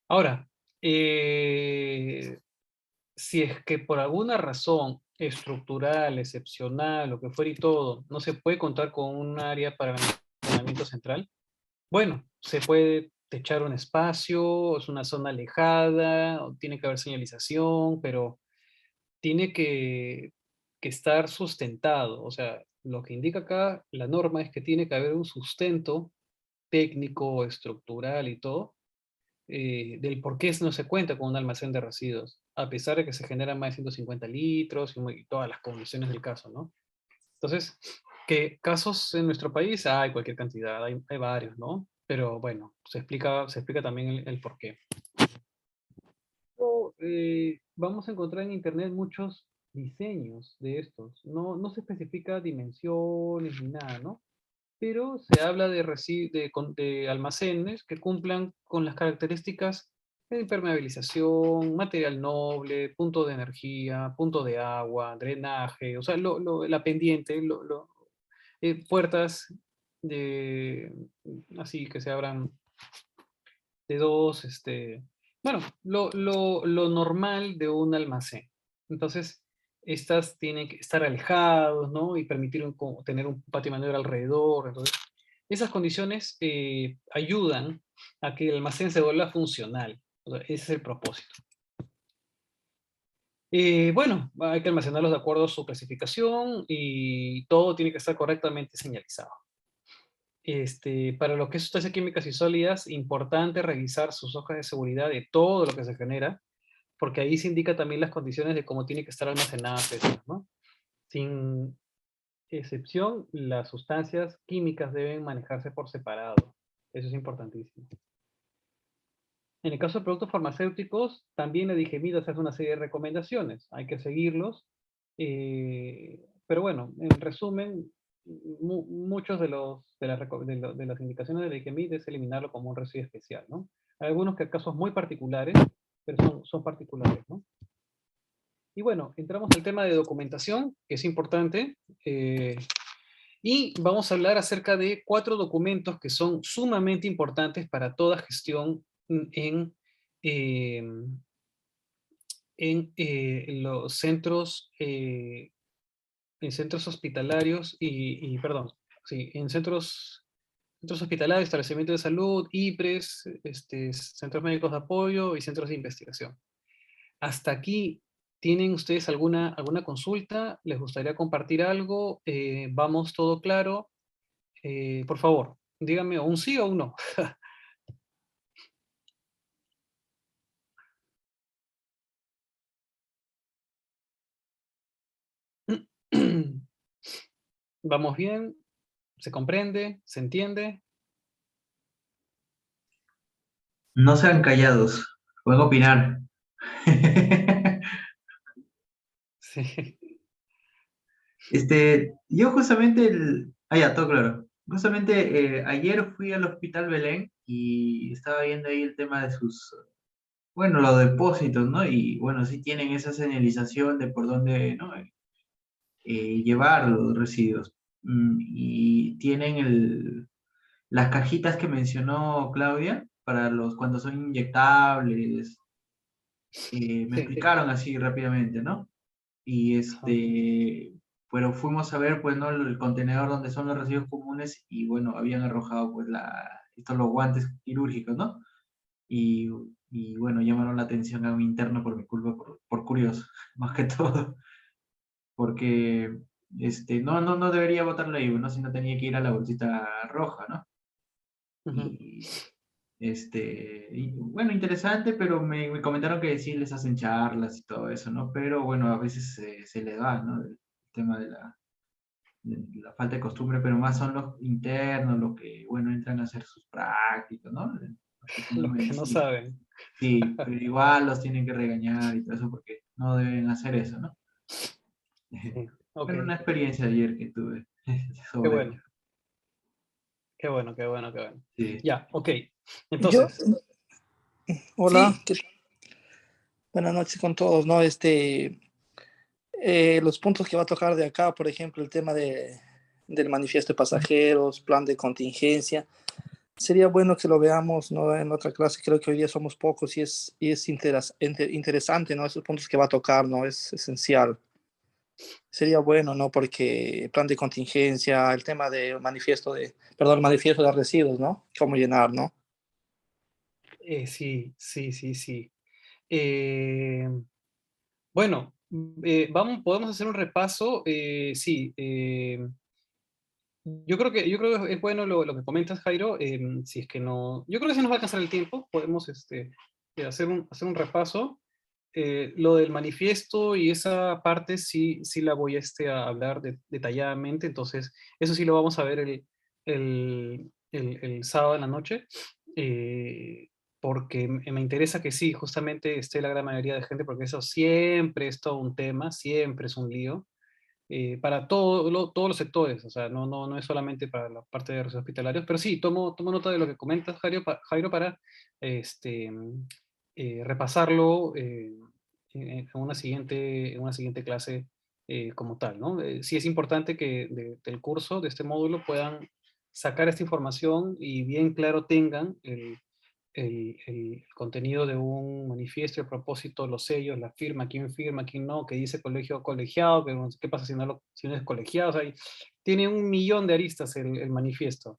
Ahora, si es que por alguna razón estructural, excepcional, lo que fuera y todo, no se puede contar con un área para almacenamiento central, bueno, se puede techar un espacio, es una zona alejada, o tiene que haber señalización, pero tiene que estar sustentado. O sea, lo que indica acá la norma es que tiene que haber un sustento técnico, estructural y todo, del por qué no se cuenta con un almacén de residuos, a pesar de que se generan más de 150 litros y todas las condiciones del caso, ¿no? Entonces, ¿qué casos en nuestro país? Hay cualquier cantidad, hay varios, ¿no? Pero bueno, se explica también el por qué. Vamos a encontrar en internet muchos diseños de estos. No se especifica dimensiones ni nada, ¿no? Pero se habla de almacenes que cumplan con las características de impermeabilización, material noble, punto de energía, punto de agua, drenaje, o sea, la pendiente, puertas de, así que se abran de dos, bueno, lo normal de un almacén. Entonces, estas tienen que estar alejados, ¿no? Y permitir tener un patio de maniobra alrededor. Entonces, esas condiciones ayudan a que el almacén se vuelva funcional. O sea, ese es el propósito. Bueno, hay que almacenarlos de acuerdo a su clasificación y todo tiene que estar correctamente señalizado. Para lo que es sustancias químicas y sólidas, importante revisar sus hojas de seguridad de todo lo que se genera, porque ahí se indica también las condiciones de cómo tiene que estar almacenada, etcétera, ¿no? Sin excepción, las sustancias químicas deben manejarse por separado. Eso es importantísimo. En el caso de productos farmacéuticos, también la DIGEMID hace una serie de recomendaciones. Hay que seguirlos. Pero bueno, en resumen, muchos de las indicaciones de la DIGEMID es eliminarlo como un residuo especial, ¿no? Hay algunos casos muy particulares, pero son particulares, ¿no? Y bueno, entramos al tema de documentación, que es importante. Y vamos a hablar acerca de 4 documentos que son sumamente importantes para toda gestión eh, en los en centros hospitalarios perdón, sí, en centros hospitalarios, establecimientos de salud, IPRES, centros médicos de apoyo y centros de investigación. Hasta aquí, ¿tienen ustedes alguna consulta? ¿Les gustaría compartir algo? ¿Vamos todo claro? Por favor, díganme un sí o un no. ¿Vamos bien? ¿Se comprende? ¿Se entiende? No sean callados, pueden opinar. Sí. Yo justamente ya, todo claro. Justamente ayer fui al Hospital Belén y estaba viendo ahí el tema de bueno, los depósitos, ¿no? Y bueno, sí tienen esa señalización de por dónde, ¿no? Llevar los residuos. Y tienen las cajitas que mencionó Claudia para cuando son inyectables. Me Sí. explicaron así rápidamente, ¿no? Y Ajá. pero fuimos a ver, pues, ¿no? El contenedor donde son los residuos comunes y, bueno, habían arrojado, pues, los guantes quirúrgicos, ¿no? Y, y, bueno, llamaron la atención a un interno por mi culpa, por curioso, más que todo, porque, no debería botarlo ahí, ¿no? Si no tenía que ir a la bolsita roja, ¿no? Ujú. Y, y bueno, interesante, pero me comentaron que sí les hacen charlas y todo eso, ¿no? Pero bueno, a veces se les va, ¿no? El tema de la falta de costumbre, pero más son los internos los que, bueno, entran a hacer sus prácticas, ¿no? Los que estudian Los que no medicina. saben. Sí, pero igual los tienen que regañar y todo eso porque no deben hacer eso, ¿no? Sí. Ok, Bueno, una experiencia ayer que tuve qué sobre bueno, ello. qué bueno, qué bueno, qué bueno. Sí. Ya, ok. Yo, Entonces, hola, sí, buenas noches con todos, ¿no? Los puntos que va a tocar de acá, por ejemplo, el tema del manifiesto de pasajeros, plan de contingencia, sería bueno que lo veamos, ¿no? En otra clase, creo que hoy día somos pocos y es interesante, ¿no? Esos puntos que va a tocar, ¿no? Es esencial. Sería bueno, ¿no? Porque el plan de contingencia, el tema de manifiesto de residuos, ¿no? Cómo llenar, ¿no? sí, sí, sí, sí. Eh, bueno, podemos hacer un repaso. Sí, yo creo que es bueno lo que comentas, Jairo. Si es que no, yo creo que si nos va a alcanzar el tiempo, podemos hacer un repaso. Lo del manifiesto y esa parte sí, sí la voy a hablar detalladamente, entonces eso sí lo vamos a ver el sábado en la noche, porque me interesa que sí, justamente esté la gran mayoría de gente, porque eso siempre es todo un tema, siempre es un lío, para todos los sectores, o sea, no es solamente para la parte de recursos hospitalarios, pero sí, tomo nota de lo que comentas, Jairo, para este, repasarlo en una siguiente clase como tal, ¿no? Sí es importante que del curso, de este módulo, puedan sacar esta información y bien claro tengan el contenido de un manifiesto, el propósito, los sellos, la firma, quién no, que dice colegio o colegiado, qué pasa si no es colegiado, o sea, tiene un millón de aristas el manifiesto.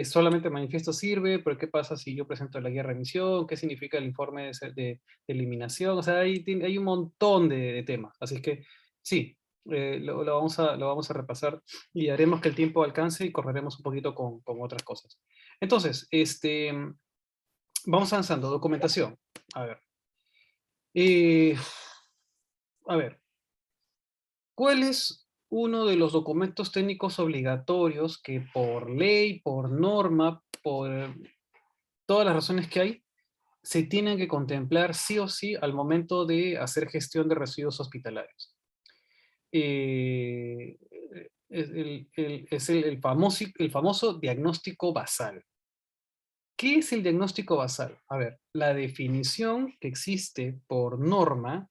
Solamente el manifiesto sirve, pero ¿qué pasa si yo presento la guía de remisión? ¿Qué significa el informe de eliminación? O sea, hay un montón de temas. Así que sí, lo vamos a repasar y haremos que el tiempo alcance y correremos un poquito con otras cosas. Entonces, vamos avanzando. Documentación. A ver. Eh, a ver, ¿cuál es uno de los documentos técnicos obligatorios que por ley, por norma, por todas las razones que hay, se tienen que contemplar sí o sí al momento de hacer gestión de residuos hospitalarios? Es el famoso diagnóstico basal. ¿Qué es el diagnóstico basal? A ver, la definición que existe por norma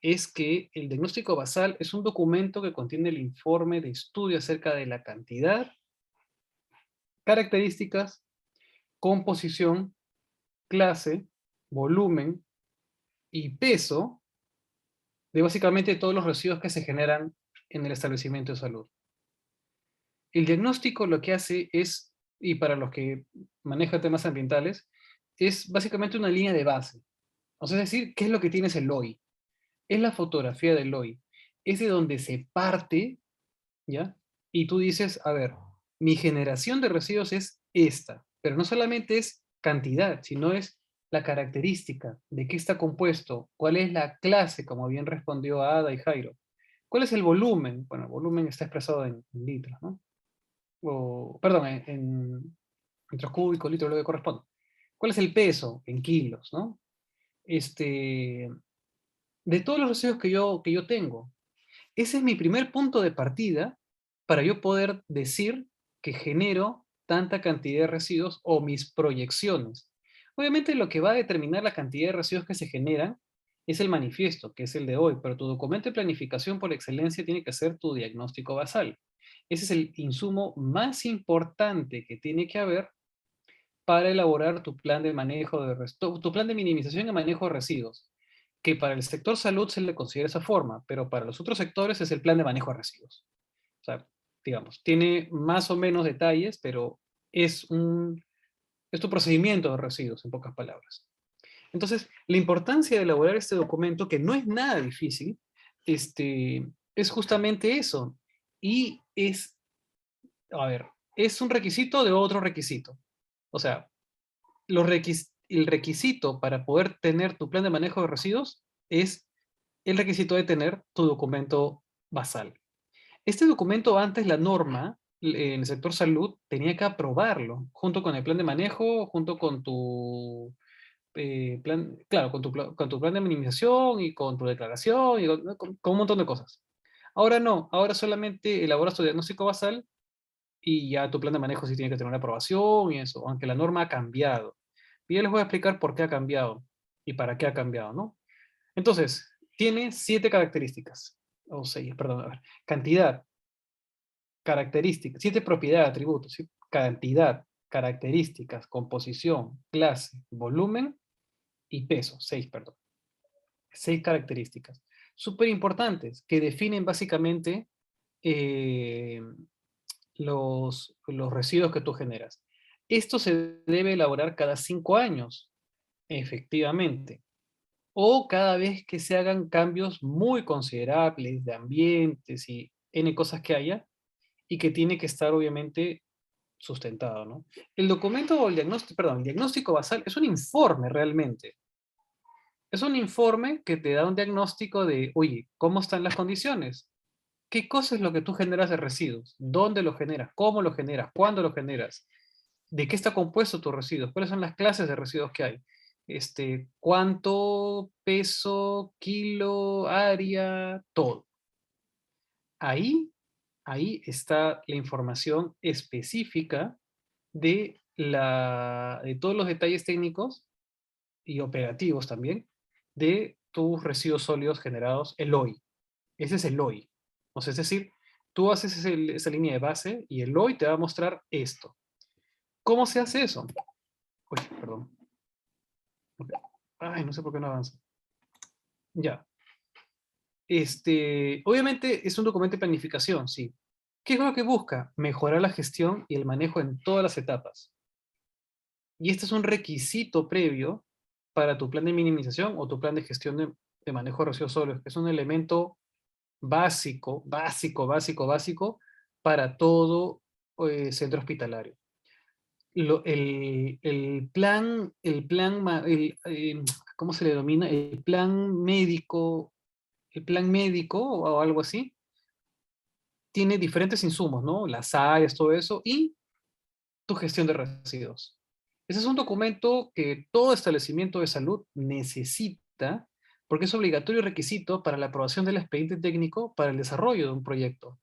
es que el diagnóstico basal es un documento que contiene el informe de estudio acerca de la cantidad, características, composición, clase, volumen y peso de básicamente todos los residuos que se generan en el establecimiento de salud. El diagnóstico lo que hace es, y para los que manejan temas ambientales, es básicamente una línea de base. O sea, es decir, ¿qué es lo que tienes el hoy? Es la fotografía del hoy. Es de donde se parte, ¿ya? Y tú dices, a ver, mi generación de residuos es esta, pero no solamente es cantidad, sino es la característica, de qué está compuesto, cuál es la clase, como bien respondió Ada y Jairo. ¿Cuál es el volumen? Bueno, el volumen está expresado en litros, ¿no? Perdón, en metros cúbicos, litros, lo que corresponde. ¿Cuál es el peso? En kilos, ¿no? De todos los residuos que yo tengo. Ese es mi primer punto de partida para yo poder decir que genero tanta cantidad de residuos o mis proyecciones. Obviamente lo que va a determinar la cantidad de residuos que se generan es el manifiesto, que es el de hoy, pero tu documento de planificación por excelencia tiene que ser tu diagnóstico basal. Ese es el insumo más importante que tiene que haber para elaborar tu plan de manejo tu plan de minimización y manejo de residuos, que para el sector salud se le considera esa forma, pero para los otros sectores es el plan de manejo de residuos. sea, digamos, tiene más o menos detalles, pero es tu procedimiento de residuos, en pocas palabras. Entonces, la importancia de elaborar este documento, que no es nada difícil, es justamente eso. Y a ver, es un requisito de otro requisito. O sea, el requisito para poder tener tu plan de manejo de residuos es el requisito de tener tu documento basal. Este documento, antes la norma en el sector salud tenía que aprobarlo junto con el plan de manejo, junto con tu plan, claro, con tu plan de minimización y con tu declaración y con un montón de cosas. Ahora no, ahora solamente elaboras tu diagnóstico basal y ya tu plan de manejo sí tiene que tener una aprobación y eso, aunque la norma ha cambiado. Y ya les voy a explicar por qué ha cambiado y para qué ha cambiado, ¿no? Entonces, tiene 7 características, o 6, perdón, a ver, cantidad, características, 7 propiedades, atributos, ¿sí? Cantidad, características, composición, clase, volumen y peso, 6, perdón. 6 características. Súper importantes, que definen básicamente eh, los residuos que tú generas. Esto se debe elaborar cada 5 años, efectivamente, o cada vez que se hagan cambios muy considerables de ambientes y N cosas que haya, y que tiene que estar obviamente sustentado, ¿no? El documento o el diagnóstico, perdón, el diagnóstico basal es un informe realmente. Es un informe que te da un diagnóstico de, oye, ¿cómo están las condiciones? ¿Qué cosa es lo que tú generas de residuos? ¿Dónde lo generas? ¿Cómo lo generas? ¿Cuándo lo generas? ¿De qué está compuesto tus residuos? ¿Cuáles son las clases de residuos que hay? ¿Cuánto peso, kilo, área, todo? Ahí está la información específica de todos los detalles técnicos y operativos también de tus residuos sólidos generados, el hoy. Ese es el hoy. O sea, es decir, tú haces esa línea de base y el hoy te va a mostrar esto. ¿Cómo se hace eso? Uy, perdón. Ok. Ay, no sé por qué no avanza. Ya. Obviamente es un documento de planificación, sí. ¿Qué es lo que busca? Mejorar la gestión y el manejo en todas las etapas. Y este es un requisito previo para tu plan de minimización o tu plan de gestión de manejo de residuos sólidos, que es un elemento básico, básico para todo centro hospitalario. ¿Cómo se le denomina? El plan médico o algo así, tiene diferentes insumos, ¿no? Las áreas, todo eso, y tu gestión de residuos. Ese es un documento que todo establecimiento de salud necesita porque es obligatorio requisito para la aprobación del expediente técnico para el desarrollo de un proyecto.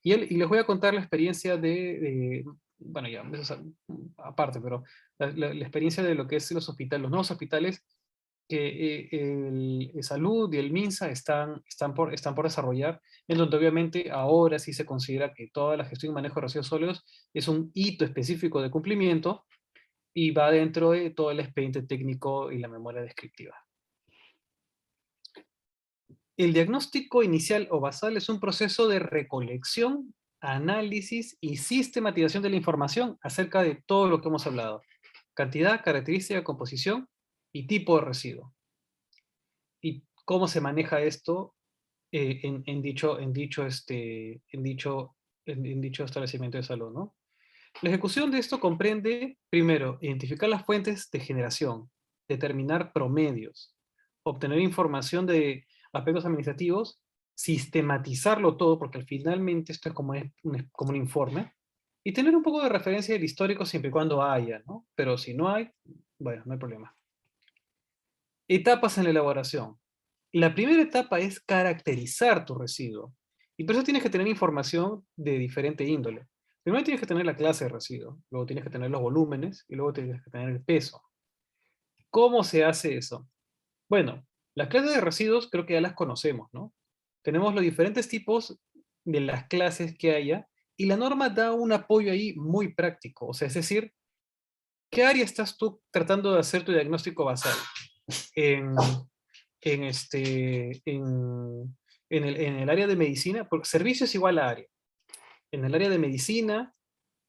Y les voy a contar la experiencia bueno, ya, eso es aparte, pero la experiencia de lo que es los hospitales, los nuevos hospitales que el Salud y el MINSA están por desarrollar, en donde obviamente ahora sí se considera que toda la gestión y manejo de residuos sólidos es un hito específico de cumplimiento y va dentro de todo el expediente técnico y la memoria descriptiva. El diagnóstico inicial o basal es un proceso de recolección, análisis y sistematización de la información acerca de todo lo que hemos hablado. Cantidad, característica, composición y tipo de residuo. Y cómo se maneja esto en dicho establecimiento de salud, ¿no? La ejecución de esto comprende, primero, identificar las fuentes de generación, determinar promedios, obtener información de aspectos administrativos, sistematizarlo todo, porque finalmente esto es como un informe, y tener un poco de referencia del histórico siempre y cuando haya, ¿no? Pero si no hay, bueno, no hay problema. Etapas en la elaboración. La primera etapa es caracterizar tu residuo. Y por eso tienes que tener información de diferente índole. Primero tienes que tener la clase de residuo, luego tienes que tener los volúmenes y luego tienes que tener el peso. ¿Cómo se hace eso? Bueno, las clases de residuos creo que ya las conocemos, ¿no? Tenemos los diferentes tipos de las clases que haya y la norma da un apoyo ahí muy práctico. O sea, es decir, ¿qué área estás tú tratando de hacer tu diagnóstico basal? En el área de medicina, porque servicio es igual a área. en el área de medicina,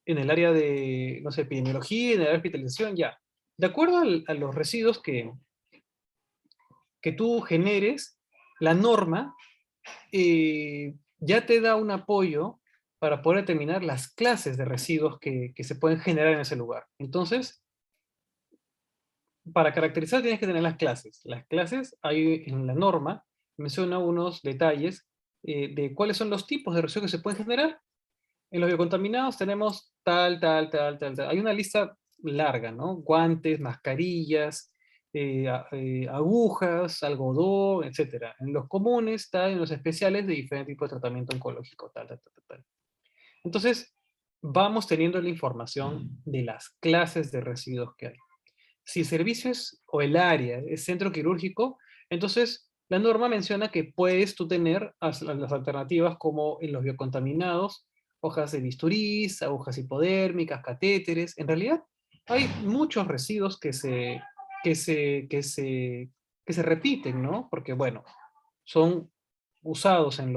en el área de, no sé, epidemiología, en el área de hospitalización, ya. De acuerdo a los residuos que tú generes, la norma ya te da un apoyo para poder determinar las clases de residuos que se pueden generar en ese lugar. Entonces, para caracterizar tienes que tener las clases. Las clases, hay en la norma, menciona unos detalles de cuáles son los tipos de residuos que se pueden generar. En los biocontaminados tenemos tal, tal, tal, tal, tal. Hay una lista larga, ¿no? Guantes, mascarillas, agujas, algodón, etcétera. En los comunes, tal, en los especiales de diferentes tipos de tratamiento oncológico, tal, tal, tal, tal, tal. Entonces, vamos teniendo la información de las clases de residuos que hay. Si el servicio es, o el área es centro quirúrgico, entonces la norma menciona que puedes tú tener las alternativas como en los biocontaminados, hojas de bisturís, agujas hipodérmicas, catéteres. En realidad hay muchos residuos que se repiten, ¿no? Porque, bueno, son usados en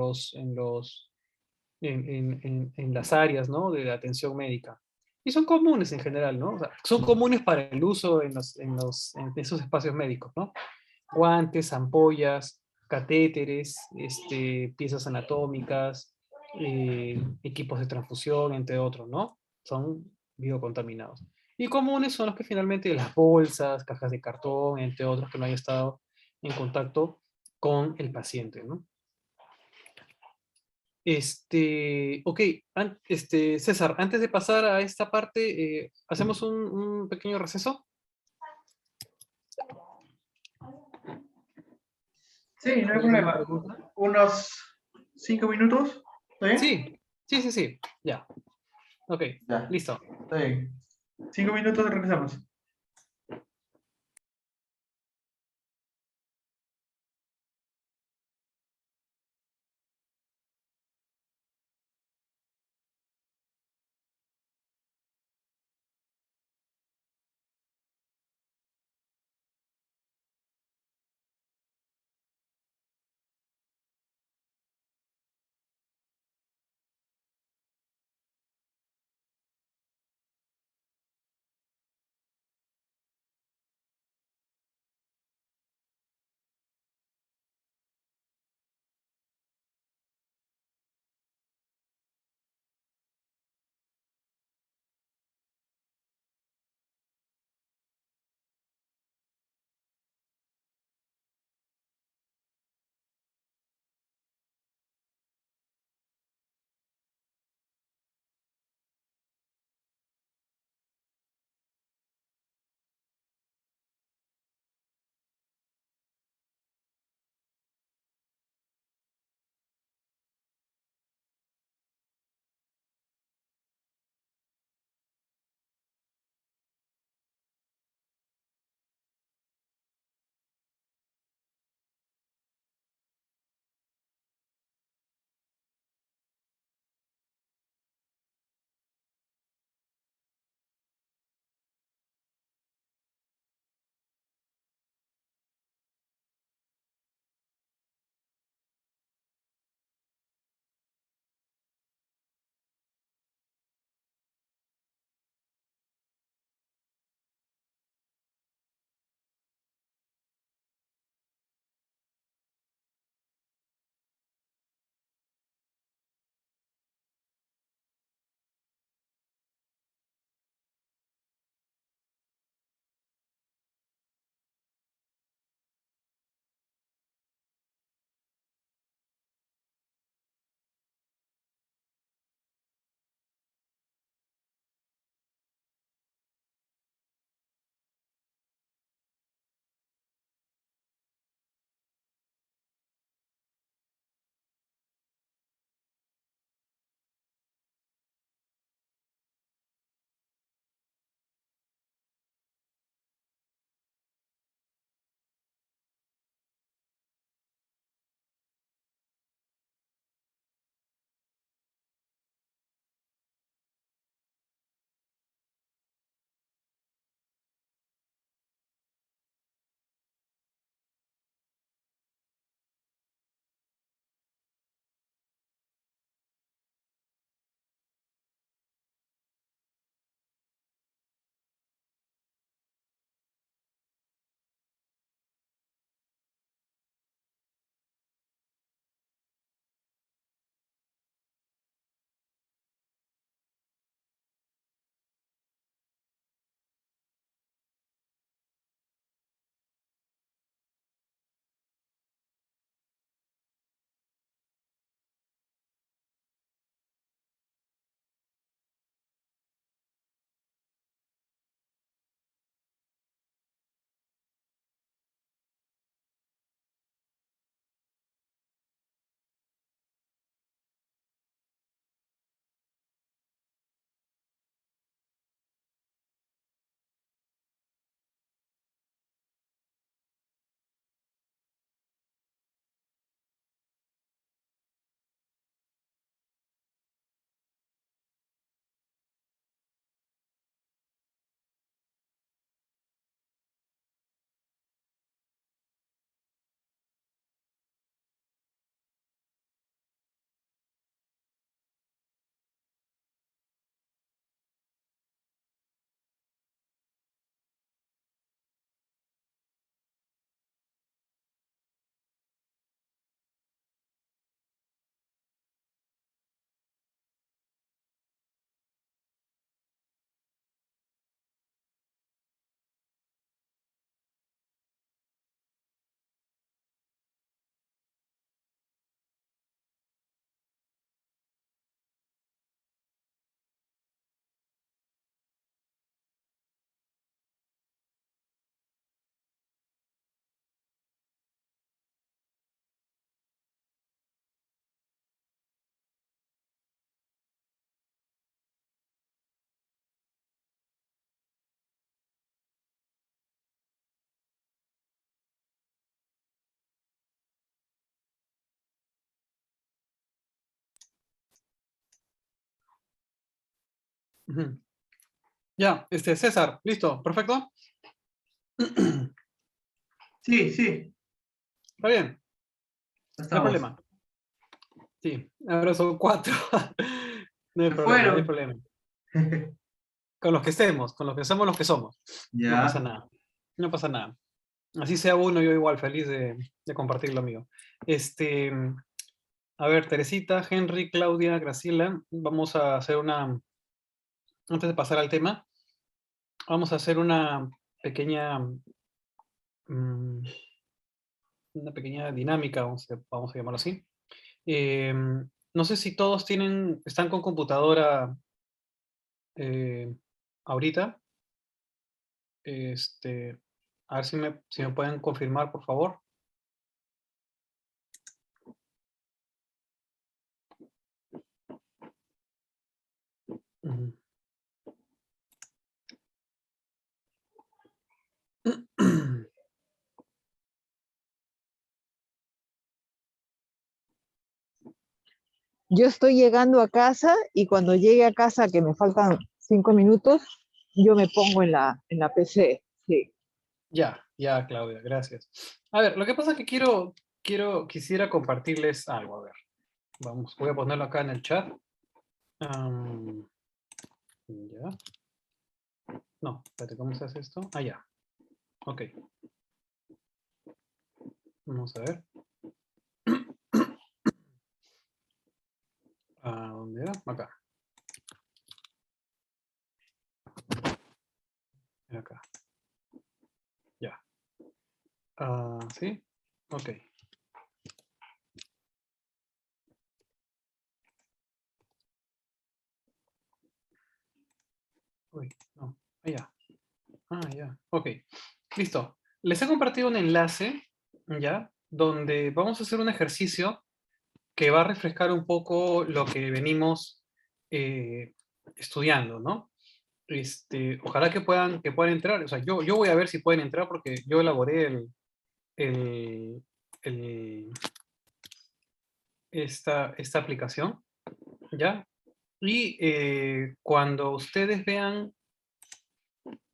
las áreas, ¿no? De atención médica. Y son comunes en general, ¿no? O sea, son comunes para el uso en esos espacios médicos, ¿no? Guantes, ampollas, catéteres, piezas anatómicas, equipos de transfusión, entre otros, ¿no? Son biocontaminados. Y comunes son los que finalmente las bolsas, cajas de cartón, entre otros que no hayan estado en contacto con el paciente, ¿no? Ok, César, antes de pasar a esta parte, ¿hacemos un pequeño receso? Sí, no hay ¿Alguna problema. pregunta? Unos 5 minutos, ¿está bien? Sí, sí, sí, sí, ya. Ok, Ya, listo. está bien. 5 minutos y regresamos. Ujú. Ya, César, listo, perfecto. Sí, sí, Está bien, ya no hay estamos. problema. Sí, ahora son 4. No hay Se problema, no hay fueron. problema. Con los que estemos, con los que somos los que somos. No pasa Ya. nada. No pasa nada. Así sea uno, yo igual feliz de compartir lo mío. Este, a ver, Teresita, Henry, Claudia, Graciela, vamos a hacer antes de pasar al tema, vamos a hacer pequeña, mm, una pequeña dinámica, vamos a llamarlo así. No sé si todos están con computadora eh, ahorita. Este, a ver si me pueden confirmar, por favor. Ujú. Yo estoy llegando a casa y cuando llegue a casa, que me faltan 5 minutos, yo me pongo en la PC. Sí. Ya, ya, Claudia, gracias. A ver, lo que pasa es que quisiera compartirles algo. A ver, voy a ponerlo acá en el chat. Ya. No, espérate, ¿cómo se hace esto? Ah, ya. Ok, vamos a ver. ¿Dónde era? Acá. Era acá. Ya. ¿Sí? Ok. Uy, no. Ah, ya. Ah, ya. Ok. Listo. Les he compartido un enlace, ¿ya? Donde vamos a hacer un ejercicio que va a refrescar un poco lo que venimos eh, estudiando, ¿no? Ojalá que puedan entrar. O sea, yo voy a ver si pueden entrar porque yo elaboré el- el- esta aplicación, ¿ya? Y cuando ustedes vean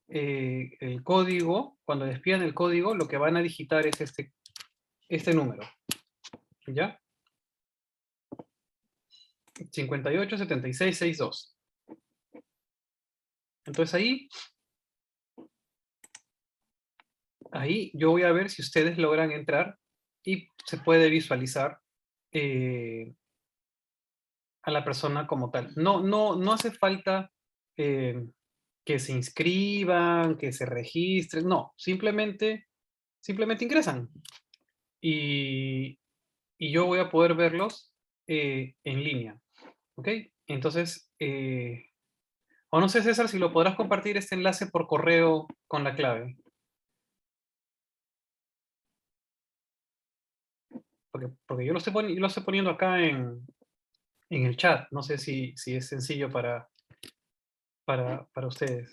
el código, cuando despidan el código, lo que van a digitar es este número, ¿ya? 587662. Entonces ahí yo voy a ver si ustedes logran entrar y se puede visualizar eh, a la persona como tal. No hace falta eh, que se inscriban, que se registren, no, simplemente ingresan y, y yo voy a poder verlos en línea, ¿ok? Entonces, o no sé, César, si lo podrás compartir este enlace por correo con la clave, porque yo lo estoy poniendo acá en el chat, no sé si es sencillo para ustedes.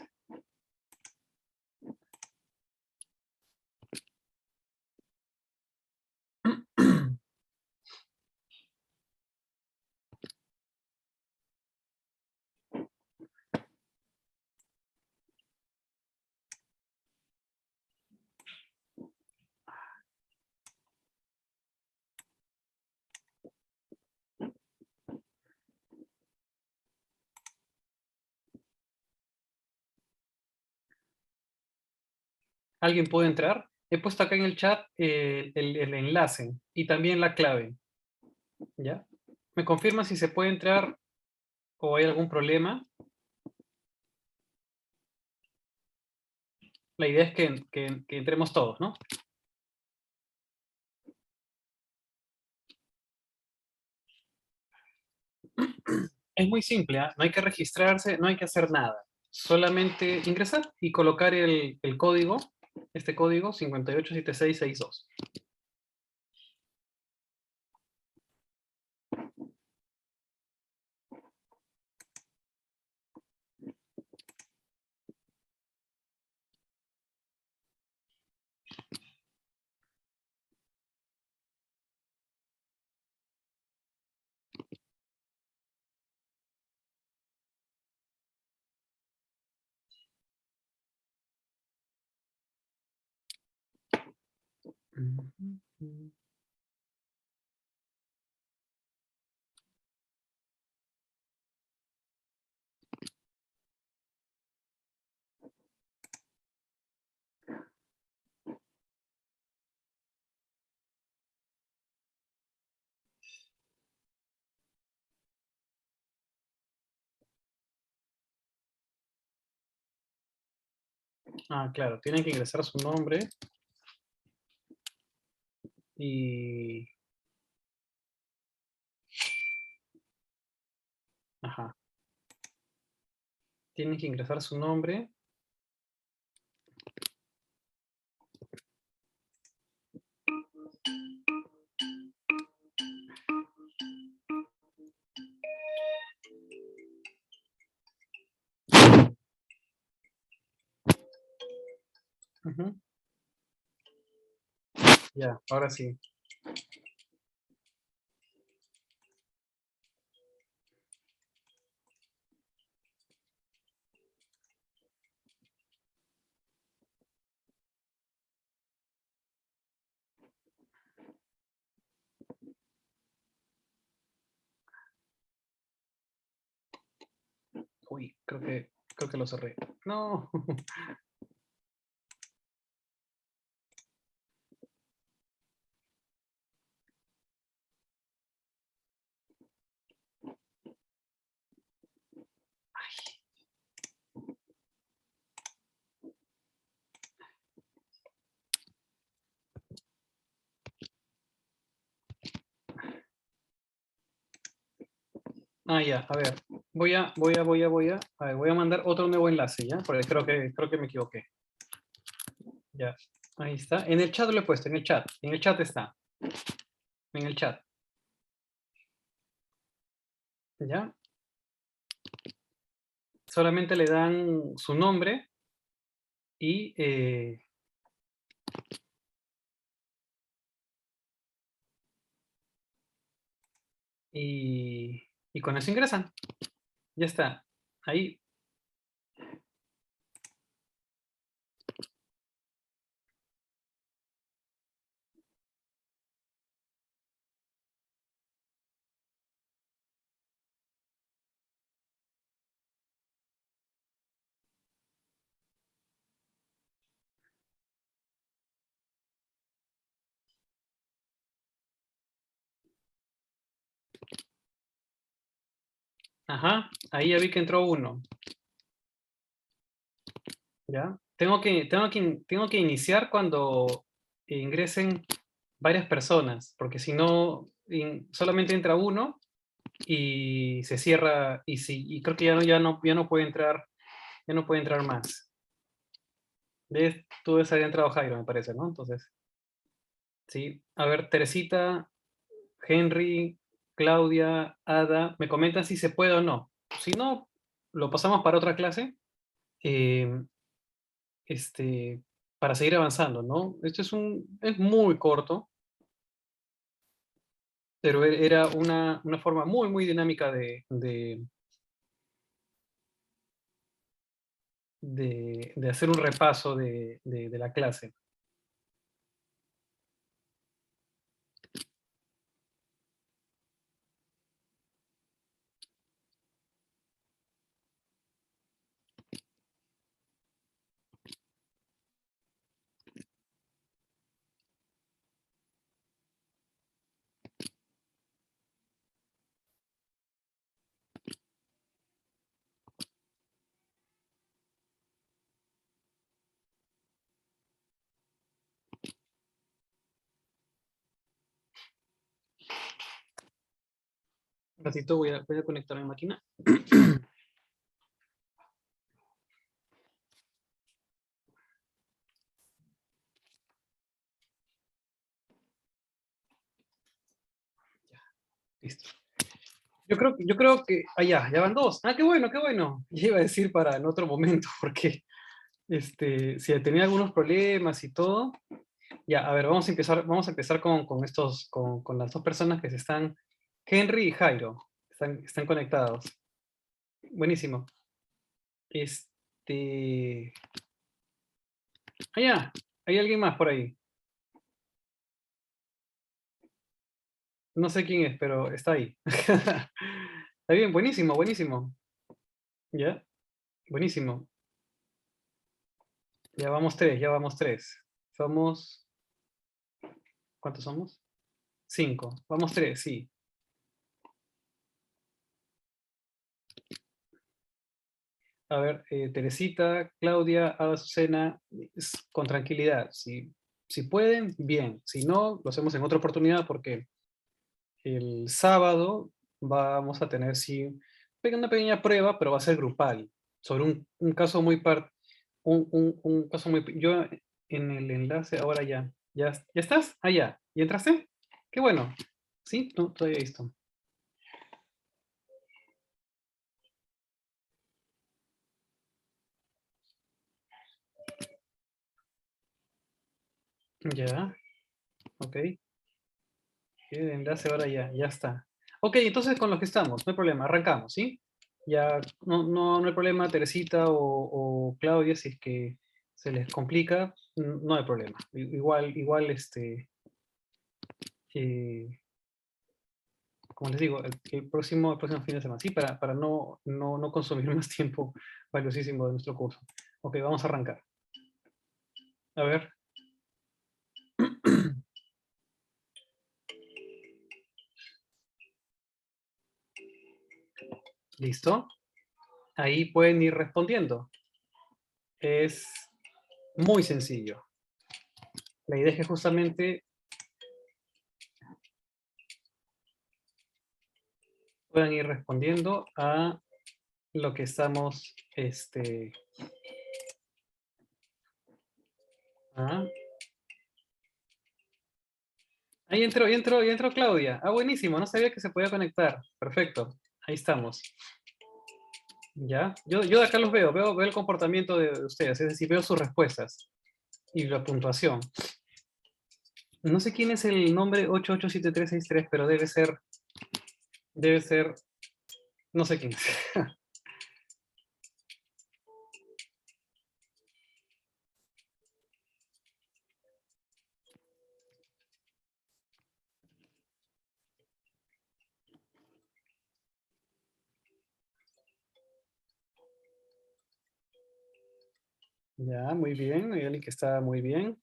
¿Alguien puede entrar? He puesto acá en el chat el enlace y también la clave, ¿ya? ¿Me confirma si se puede entrar o hay algún problema? La idea es que entremos todos, ¿no? Es muy simple, ¿ah? No hay que registrarse, no hay que hacer nada. Solamente ingresar y colocar el código, este código 587662. Ah, claro, tienen que ingresar su nombre y... Ajá. Tienen que ingresar su nombre. Ujú. Ya, ahora sí. Uy, creo que lo cerré. No. Ah, ya, a ver. A ver, voy a mandar otro nuevo enlace, ¿ya? Porque creo que me equivoqué. Ya, ahí está. En el chat lo he puesto, en el chat. En el chat está. En el chat. ¿Ya? Solamente le dan su nombre y... y con eso ingresan. Ya está. Ahí. Ajá. Ahí ya vi que entró uno. ¿Ya? Tengo que iniciar cuando ingresen varias personas, porque si no, solamente entra uno y se cierra, y creo que ya no puede entrar, ya no puede entrar más. Tú debes haber entrado Jairo, me parece, ¿no? Entonces, sí. A ver, Teresita, Henry, Claudia, Ada, me comentan si se puede o no. Si no, lo pasamos para otra clase. eh, para seguir avanzando, ¿no? Esto es muy corto, pero era una forma muy, muy dinámica de hacer un repaso de la clase. Un ratito voy a conectar mi máquina. Listo. Yo creo que, ya van dos. Ah, qué bueno, qué bueno. Ya iba a decir para en otro momento, porque si tenía algunos problemas y todo. Ya, a ver, vamos a empezar con las dos personas que se están, Henry y Jairo, están conectados. Buenísimo. Ya, hay alguien más por ahí. No sé quién es, pero está ahí. Está bien, buenísimo, buenísimo. ¿Ya? Buenísimo. Ya vamos tres, ya vamos tres. Somos, ¿cuántos somos? Cinco. Vamos tres, sí. A ver, Teresita, Claudia, Ada Azucena, con tranquilidad. Si pueden, bien. Si no, lo hacemos en otra oportunidad porque el sábado vamos a tener, sí, una pequeña prueba, pero va a ser grupal, sobre un caso muy un caso muy... Yo en el enlace ahora ¿ya estás? Ah, ya. ¿Y entraste? Qué bueno. ¿Sí? No, todavía visto. Ya, ok. El enlace ahora ya está. Ok, entonces con los que estamos, no hay problema, arrancamos, ¿sí? Ya no hay problema, Teresita o Claudia, si es que se les complica, no hay problema. Igual eh, como les digo, el próximo fin de semana, sí, para no consumir más tiempo valiosísimo de nuestro curso. Ok, vamos a arrancar. A ver. ¿Listo? Ahí pueden ir respondiendo. Es muy sencillo. La idea es que justamente puedan ir respondiendo a lo que estamos, ah. Ahí entró Claudia. Ah, buenísimo, no sabía que se podía conectar. Perfecto, ahí estamos. ¿Ya? Yo de acá los veo el comportamiento de ustedes, es decir, veo sus respuestas y la puntuación. No sé quién es el nombre 887363, pero debe ser, no sé quién es. Ya, muy bien, hay alguien que está muy bien.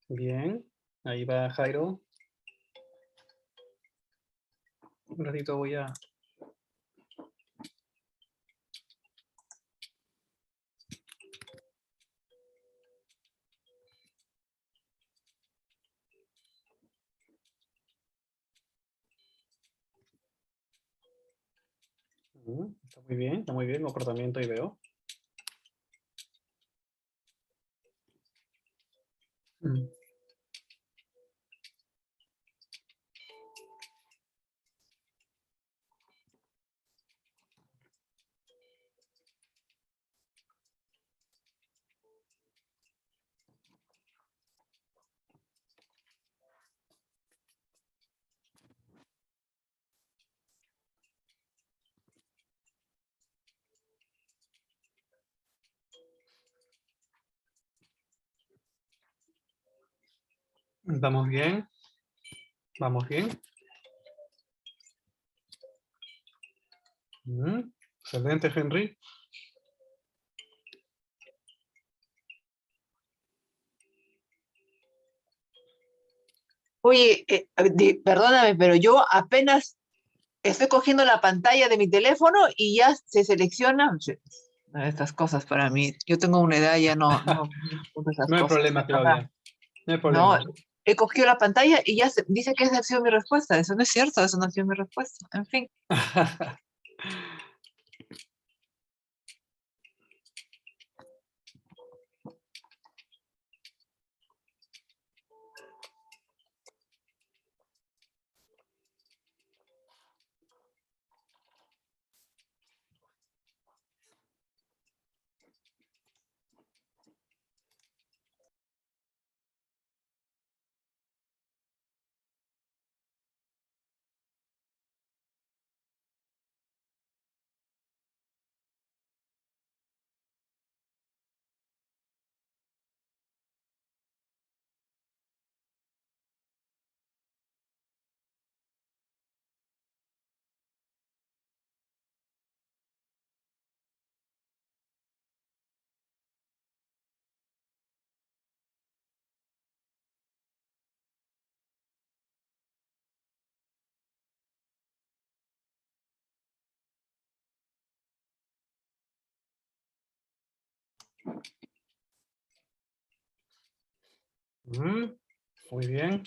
Bien, ahí va Jairo. Un ratito voy a... está muy bien, comportamiento y veo. Mm. Vamos bien, vamos bien. Excelente, Henry. Oye, perdóname, pero yo apenas estoy cogiendo la pantalla de mi teléfono y ya se selecciona. Estas cosas para mí. Yo tengo una edad, ya no me apunto esas No hay cosas, de problema, verdad. Claudia. No hay No, problema. he cogido la pantalla y ya dice que esa ha sido mi respuesta. Eso no es cierto, eso no ha sido mi respuesta. En fin. Muy bien.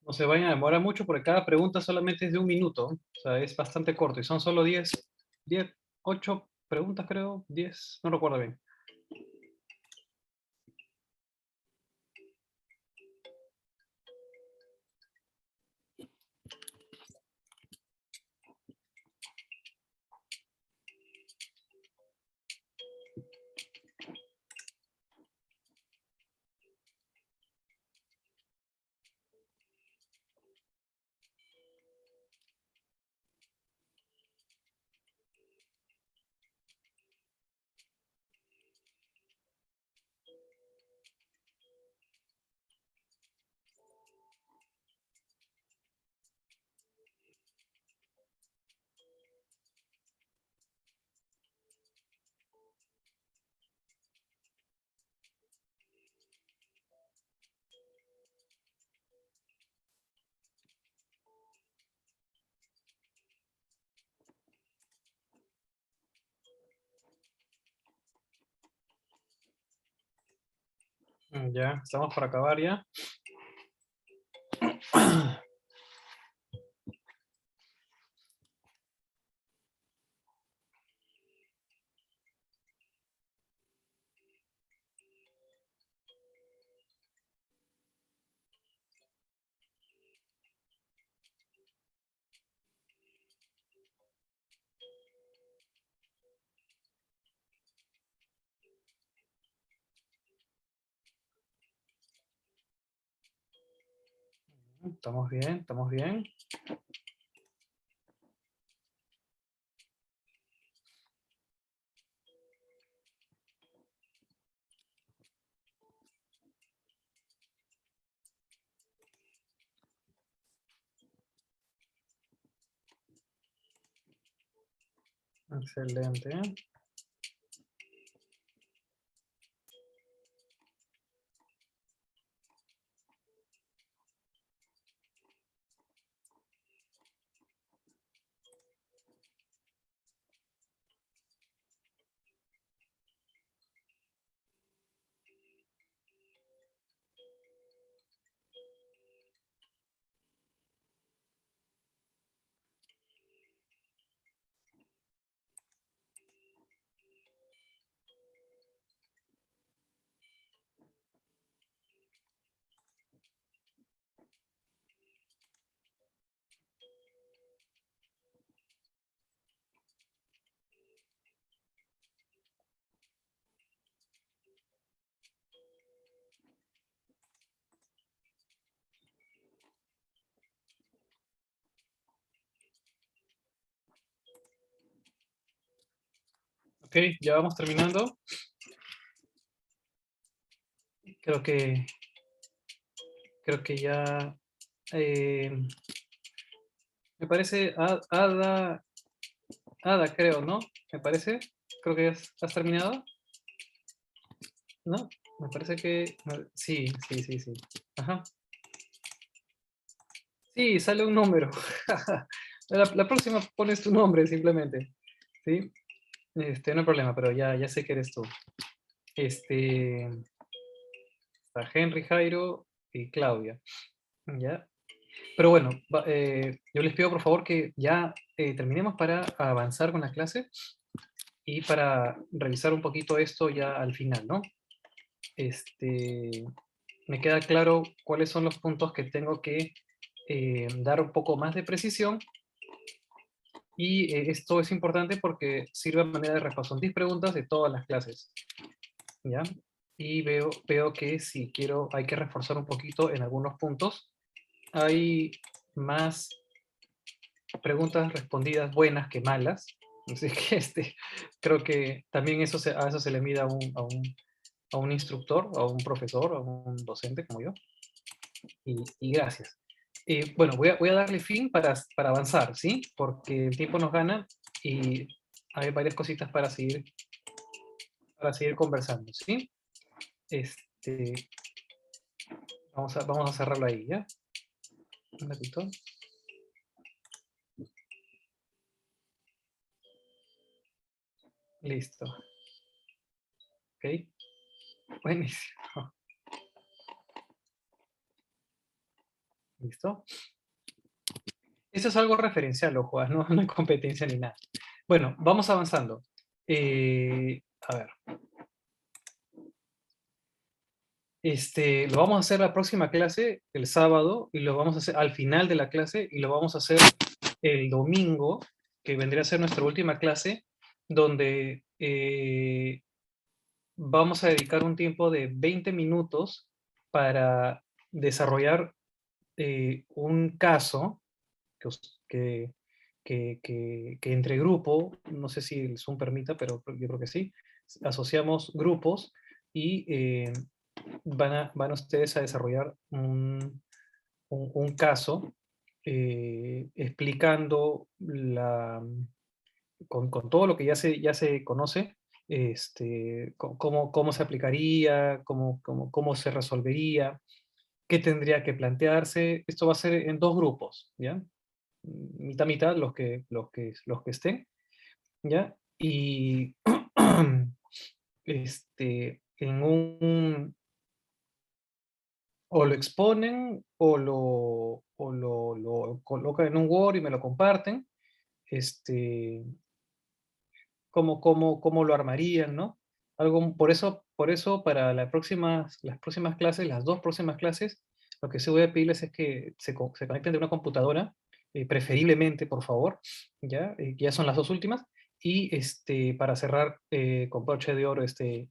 No se vayan a demorar mucho porque cada pregunta solamente es de 1 minuto. O sea, es bastante corto y son solo 8 preguntas creo, 10, no recuerdo bien. Ya, estamos por acabar ya. Estamos bien, estamos bien. Excelente. Ok, ya vamos terminando. Creo que ya me parece Ada, creo, ¿no? Me parece. Creo que has terminado. ¿No? Me parece que sí, sí, sí, sí. Ajá. Sí, sale un número. La próxima pones tu nombre simplemente. ¿Sí? No hay problema, pero ya sé que eres tú. Está Henry, Jairo y Claudia. ¿Ya? Pero bueno, yo les pido por favor que ya terminemos para avanzar con la clase y para revisar un poquito esto ya al final, ¿no? Me queda claro cuáles son los puntos que tengo que dar un poco más de precisión y esto es importante porque sirve a manera de repaso. Son 10 preguntas de todas las clases, ¿ya? Y veo que si quiero, hay que reforzar un poquito en algunos puntos. Hay más preguntas respondidas buenas que malas. Así que creo que también a eso se le mide a un instructor, a un profesor, a un docente como yo. Y gracias. Bueno, voy a darle fin para avanzar, ¿sí? Porque el tiempo nos gana y hay varias cositas para seguir conversando, ¿sí? Vamos a cerrarlo ahí, ¿ya? Un ratito. Listo. Ok. Buenísimo. ¿Listo? Eso es algo referencial, ojo, no, no hay competencia ni nada. Bueno, vamos avanzando. A ver. Lo vamos a hacer la próxima clase, el sábado, y lo vamos a hacer al final de la clase, y lo vamos a hacer el domingo, que vendría a ser nuestra última clase, donde vamos a dedicar un tiempo de 20 minutos para desarrollar un caso que, que entre grupo, no sé si el Zoom permita, pero yo creo que sí, asociamos grupos y van a ustedes a desarrollar un caso explicando con todo lo que ya se conoce, cómo se aplicaría, cómo se resolvería, qué tendría que plantearse. Esto va a ser en dos grupos, ¿ya? Mitad, mitad, los que estén, ¿ya? Y en o lo exponen lo colocan en un Word y me lo comparten, cómo lo armarían, ¿no? Por eso para las próximas clases, las dos próximas clases, lo que sí voy a pedirles es que se conecten de una computadora, preferiblemente, por favor, ¿ya? Ya son las dos últimas, y para cerrar con broche de oro este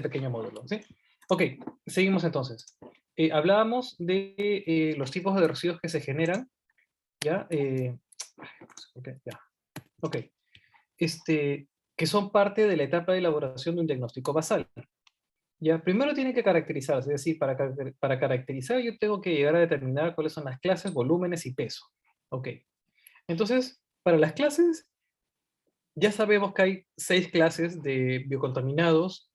pequeño módulo, ¿sí? Ok, seguimos entonces. Hablábamos de los tipos de residuos que se generan, ¿ya? Ya. Ok. Que son parte de la etapa de elaboración de un diagnóstico basal. Ya, primero tiene que caracterizarse, es decir, para caracterizar yo tengo que llegar a determinar cuáles son las clases, volúmenes y peso. Ok. Entonces, para las clases, ya sabemos que hay 6 clases de biocontaminados,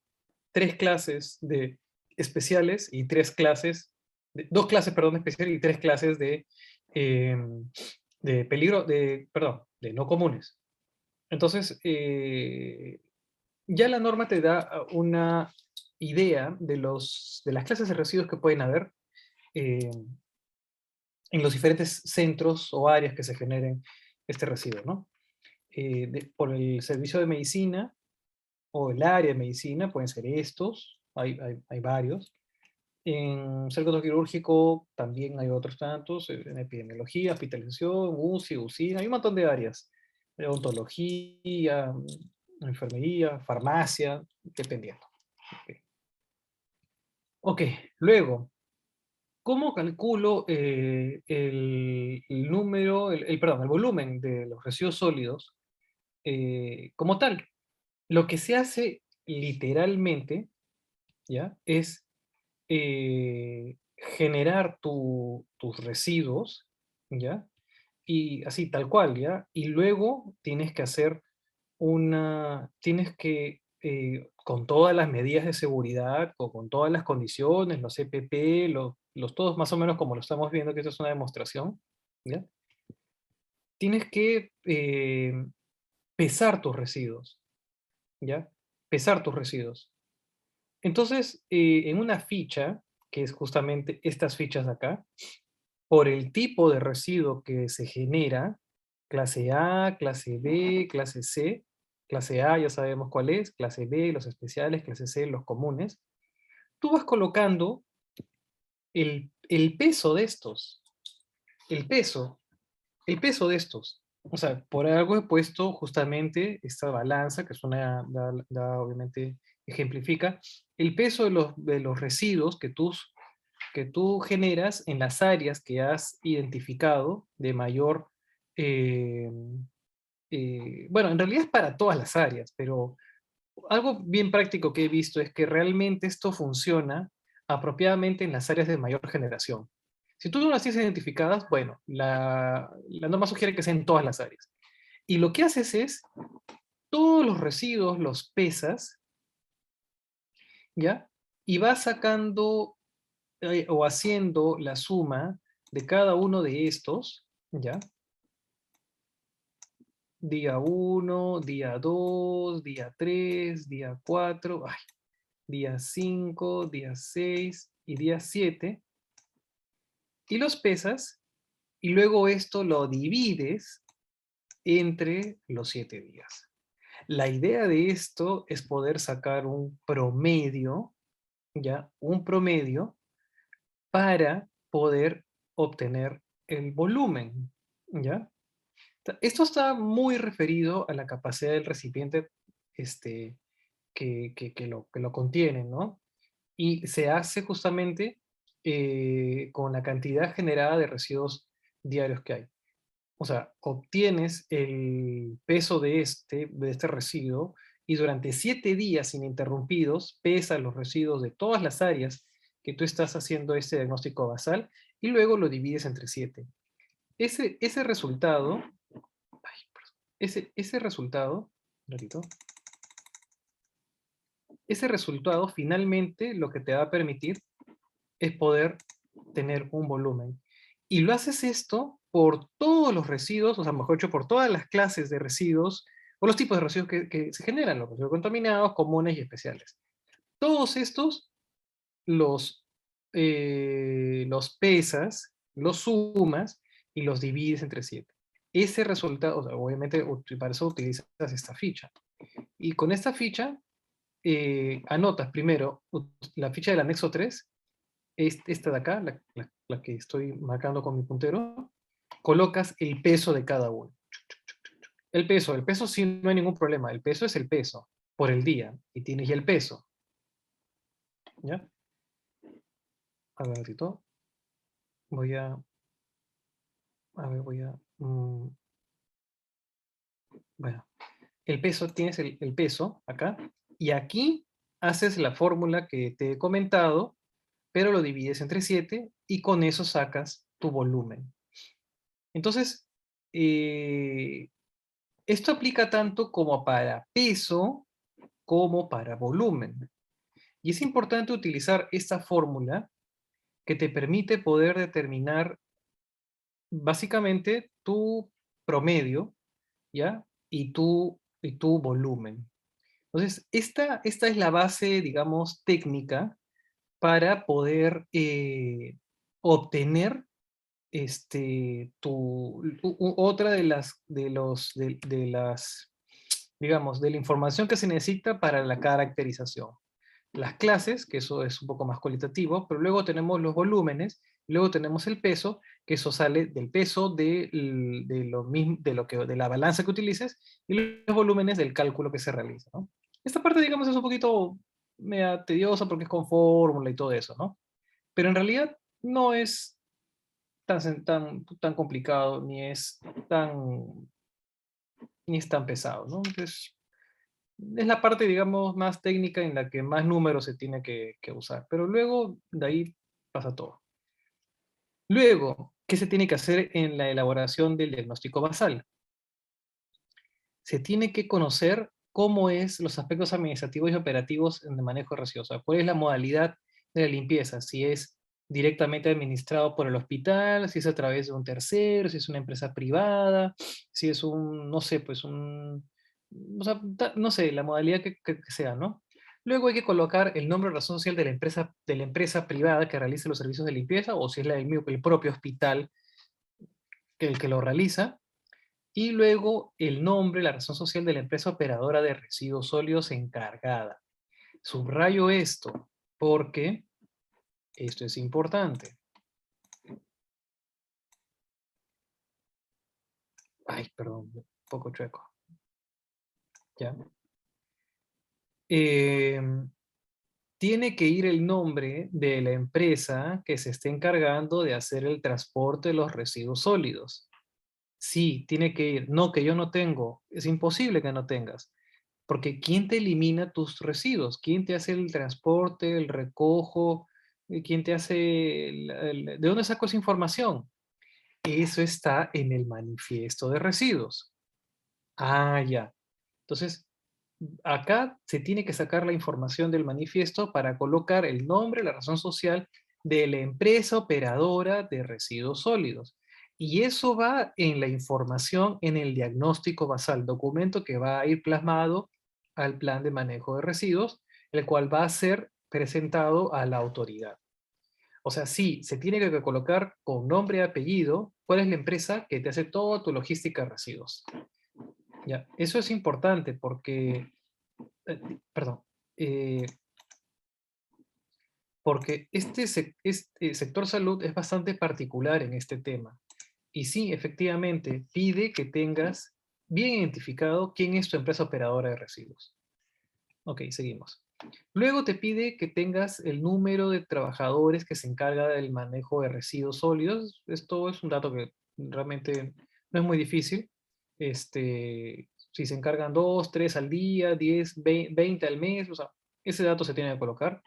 3 clases de especiales y 2 clases, perdón, especiales y 3 clases de peligro, perdón, de no comunes. Entonces, ya la norma te da una idea de las clases de residuos que pueden haber en los diferentes centros o áreas que se generen este residuo, ¿no? Por el servicio de medicina o el área de medicina, pueden ser estos, hay varios. En centro quirúrgico también hay otros tantos, en epidemiología, hospitalización, UCI, UCINA, hay un montón de áreas. Odontología, enfermería, farmacia, dependiendo. Ok, luego, ¿cómo calculo el número, perdón, el volumen de los residuos sólidos como tal? Lo que se hace literalmente, ¿ya? Es generar tus residuos, ¿ya? Y así, tal cual, ¿ya? Y luego tienes que hacer tienes que, con todas las medidas de seguridad, o con todas las condiciones, los EPP, los todos más o menos como lo estamos viendo, que esto es una demostración, ¿ya? Tienes que pesar tus residuos, ¿ya? Pesar tus residuos. Entonces, en una ficha, que es justamente estas fichas de acá, por el tipo de residuo que se genera, clase A, clase B, clase C, clase A ya sabemos cuál es, clase B, los especiales, clase C, los comunes, tú vas colocando el peso de estos, el peso, el peso de estos. O sea, por algo he puesto justamente esta balanza, que es obviamente ejemplifica el peso de los residuos que que tú generas en las áreas que has identificado de mayor, bueno, en realidad es para todas las áreas, pero algo bien práctico que he visto es que realmente esto funciona apropiadamente en las áreas de mayor generación. Si tú no las tienes identificadas, bueno, la norma sugiere que sea en todas las áreas. Y lo que haces es, todos los residuos los pesas, ¿ya? Y vas sacando o haciendo la suma de cada uno de estos, ¿ya? Día 1, día 2, día 3, día 4, día 5, día 6 y día 7, y los pesas, y luego esto lo divides entre los 7 días. La idea de esto es poder sacar un promedio, ¿ya? Un promedio para poder obtener el volumen, ¿ya? Esto está muy referido a la capacidad del recipiente que lo contiene, ¿no? Y se hace justamente con la cantidad generada de residuos diarios que hay. O sea, obtienes el peso de este residuo y durante 7 días ininterrumpidos pesas los residuos de todas las áreas que tú estás haciendo este diagnóstico basal y luego lo divides entre 7. Ese resultado, perdón, ese resultado, un ratito, ese resultado finalmente lo que te va a permitir es poder tener un volumen. Y lo haces esto por todos los residuos, o sea, mejor dicho, por todas las clases de residuos, o los tipos de residuos que se generan, los residuos contaminados, comunes y especiales. Todos estos los pesas, los sumas y los divides entre 7. Ese resultado, o sea, obviamente para eso utilizas esta ficha. Y con esta ficha anotas primero la ficha del anexo 3, esta de acá, la que estoy marcando con mi puntero, colocas el peso de cada uno. El peso sí no hay ningún problema, el peso es el peso por el día, y tienes ya el peso. ¿Ya? A ver, ratito. Voy a ver, bueno, el peso, tienes el peso acá, y aquí haces la fórmula que te he comentado, pero lo divides entre 7 y con eso sacas tu volumen. Entonces, esto aplica tanto como para peso como para volumen. Y es importante utilizar esta fórmula que te permite poder determinar básicamente tu promedio, ¿ya? Y tu volumen. Entonces, esta es la base, digamos, técnica para poder obtener otra digamos, de la información que se necesita para la caracterización. Las clases, que eso es un poco más cualitativo, pero luego tenemos los volúmenes, luego tenemos el peso, que eso sale del peso de la balanza que utilices, y los volúmenes del cálculo que se realiza, ¿no? Esta parte, digamos, es un poquito media tediosa porque es con fórmula y todo eso, ¿no? Pero en realidad no es tan complicado, ni es tan pesado, ¿no? Entonces, es la parte, digamos, más técnica en la que más números se tiene que usar, pero luego de ahí pasa todo. Luego, ¿qué se tiene que hacer en la elaboración del diagnóstico basal? Se tiene que conocer cómo es los aspectos administrativos y operativos en el manejo de residuos, o sea, cuál es la modalidad de la limpieza, si es directamente administrado por el hospital, si es a través de un tercero, si es una empresa privada, si es no sé, pues o sea, no sé, la modalidad que sea, ¿no? Luego hay que colocar el nombre o razón social de la empresa privada que realice los servicios de limpieza, o si es el propio hospital el que lo realiza, y luego el nombre, la razón social de la empresa operadora de residuos sólidos encargada. Subrayo esto porque esto es importante. Ay, perdón, un poco chueco. ¿Ya? tiene que ir el nombre de la empresa que se esté encargando de hacer el transporte de los residuos sólidos. Sí, tiene que ir. No, que yo no tengo. Es imposible que no tengas. Porque ¿quién te elimina tus residuos? ¿Quién te hace el transporte, el recojo? ¿Quién te hace ¿De dónde saco esa información? Eso está en el manifiesto de residuos. Ah, ya. Entonces, acá se tiene que sacar la información del manifiesto para colocar el nombre, la razón social de la empresa operadora de residuos sólidos. Y eso va en la información en el diagnóstico basal, documento que va a ir plasmado al plan de manejo de residuos, el cual va a ser presentado a la autoridad. O sea, sí, se tiene que colocar con nombre y apellido cuál es la empresa que te hace toda tu logística de residuos. Ya, eso es importante porque perdón, eh, porque este sector salud es bastante particular en este tema. Y sí, efectivamente, pide que tengas bien identificado quién es tu empresa operadora de residuos. Ok, seguimos. Luego te pide que tengas el número de trabajadores que se encarga del manejo de residuos sólidos. Esto es un dato que realmente no es muy difícil. Si se encargan 2, 3 al día, 10, 20 al mes, o sea, ese dato se tiene que colocar.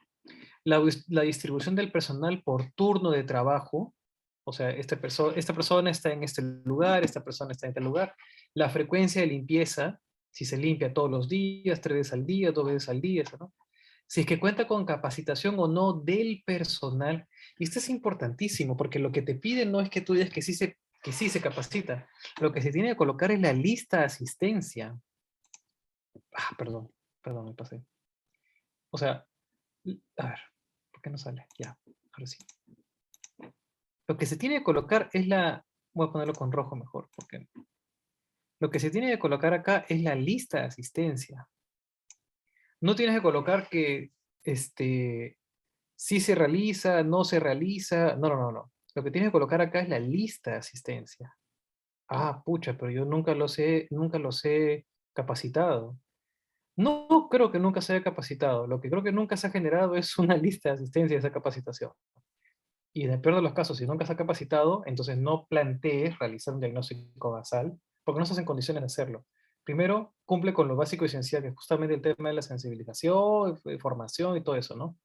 La distribución del personal por turno de trabajo, o sea, esta persona está en este lugar, esta persona está en este lugar. La frecuencia de limpieza, si se limpia todos los días, 3 veces al día, 2 veces al día, ¿no? Si es que cuenta con capacitación o no del personal. Y esto es importantísimo, porque lo que te piden no es que tú digas que sí se capacita. Lo que se tiene que colocar es la lista de asistencia. Perdón, me pasé. O sea, a ver, ¿por qué no sale? Ya, ahora sí. Lo que se tiene que colocar es voy a ponerlo con rojo mejor, porque lo que se tiene que colocar acá es la lista de asistencia. No tienes que colocar que sí se realiza, no se realiza. No, no, no, no. Lo que tienes que colocar acá es la lista de asistencia. Ah, pucha, pero yo nunca los he capacitado. No creo que nunca se haya capacitado. Lo que creo que nunca se ha generado es una lista de asistencia de esa capacitación. Y en el peor de los casos, si nunca se ha capacitado, entonces no plantees realizar un diagnóstico basal, porque no estás en condiciones de hacerlo. Primero, cumple con lo básico y esencial, que es justamente el tema de la sensibilización, formación y todo eso, ¿no?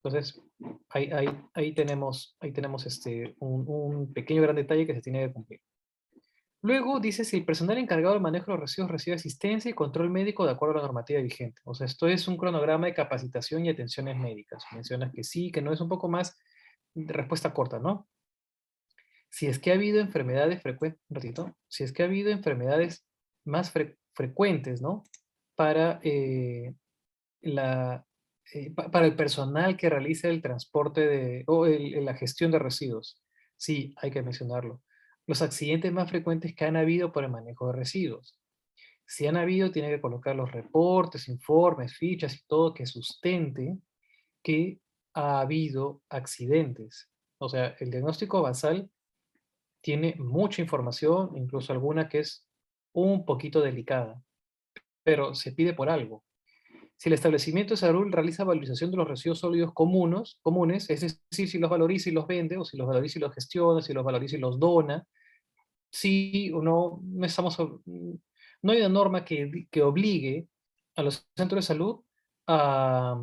Entonces, ahí tenemos un pequeño gran detalle que se tiene que cumplir. Luego dice si el personal encargado del manejo de los residuos recibe asistencia y control médico de acuerdo a la normativa vigente. O sea, esto es un cronograma de capacitación y atenciones médicas. Mencionas que sí, que no, es un poco más de respuesta corta, ¿no? Si es que ha habido enfermedades frecuentes, un ratito, si es que ha habido enfermedades más frecuentes, ¿no? Para, para el personal que realiza el transporte o la gestión de residuos. Sí, hay que mencionarlo. Los accidentes más frecuentes que han habido por el manejo de residuos. Si han habido, tiene que colocar los reportes, informes, fichas y todo que sustente que ha habido accidentes. O sea, el diagnóstico basal tiene mucha información, incluso alguna que es un poquito delicada, pero se pide por algo. Si el establecimiento de salud realiza valorización de los residuos sólidos comunes, es decir, si los valoriza y los vende, o si los valoriza y los gestiona, si los valoriza y los dona, sí o no, no hay una norma que obligue a los centros de salud a,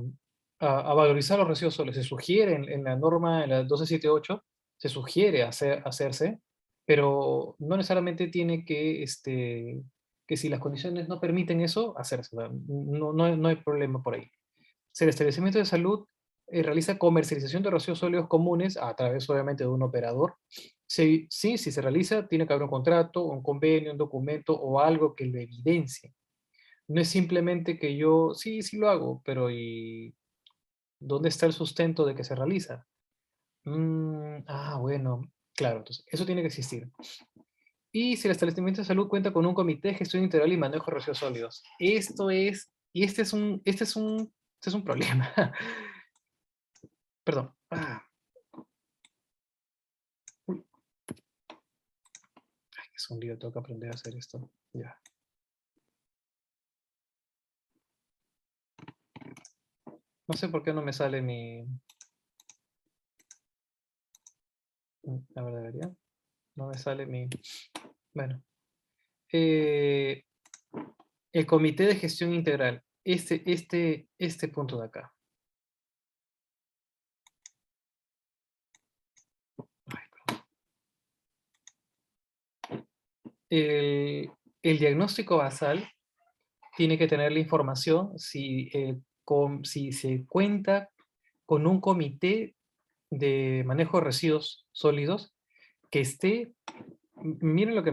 a valorizar los residuos sólidos. Se sugiere en la norma, en la 1278, se sugiere hacerse, pero no necesariamente tiene que si las condiciones no permiten eso, hacerse. No hay problema por ahí. Si el establecimiento de salud realiza comercialización de residuos sólidos comunes a través obviamente de un operador, sí, si se realiza, tiene que haber un contrato, un convenio, un documento o algo que lo evidencie. No es simplemente que yo, sí lo hago, pero ¿y dónde está el sustento de que se realiza? Bueno, claro, entonces eso tiene que existir. Y si el establecimiento de salud cuenta con un comité de gestión integral y manejo de residuos sólidos. Este es un problema. Perdón. Uy, es un lío, tengo que aprender a hacer esto. Ya. No sé por qué no me sale mi... A ver, debería. No me sale mi... Bueno. El comité de gestión integral. Este punto de acá. Ay, perdón. El diagnóstico basal tiene que tener la información si se cuenta con un comité de manejo de residuos sólidos que esté, miren lo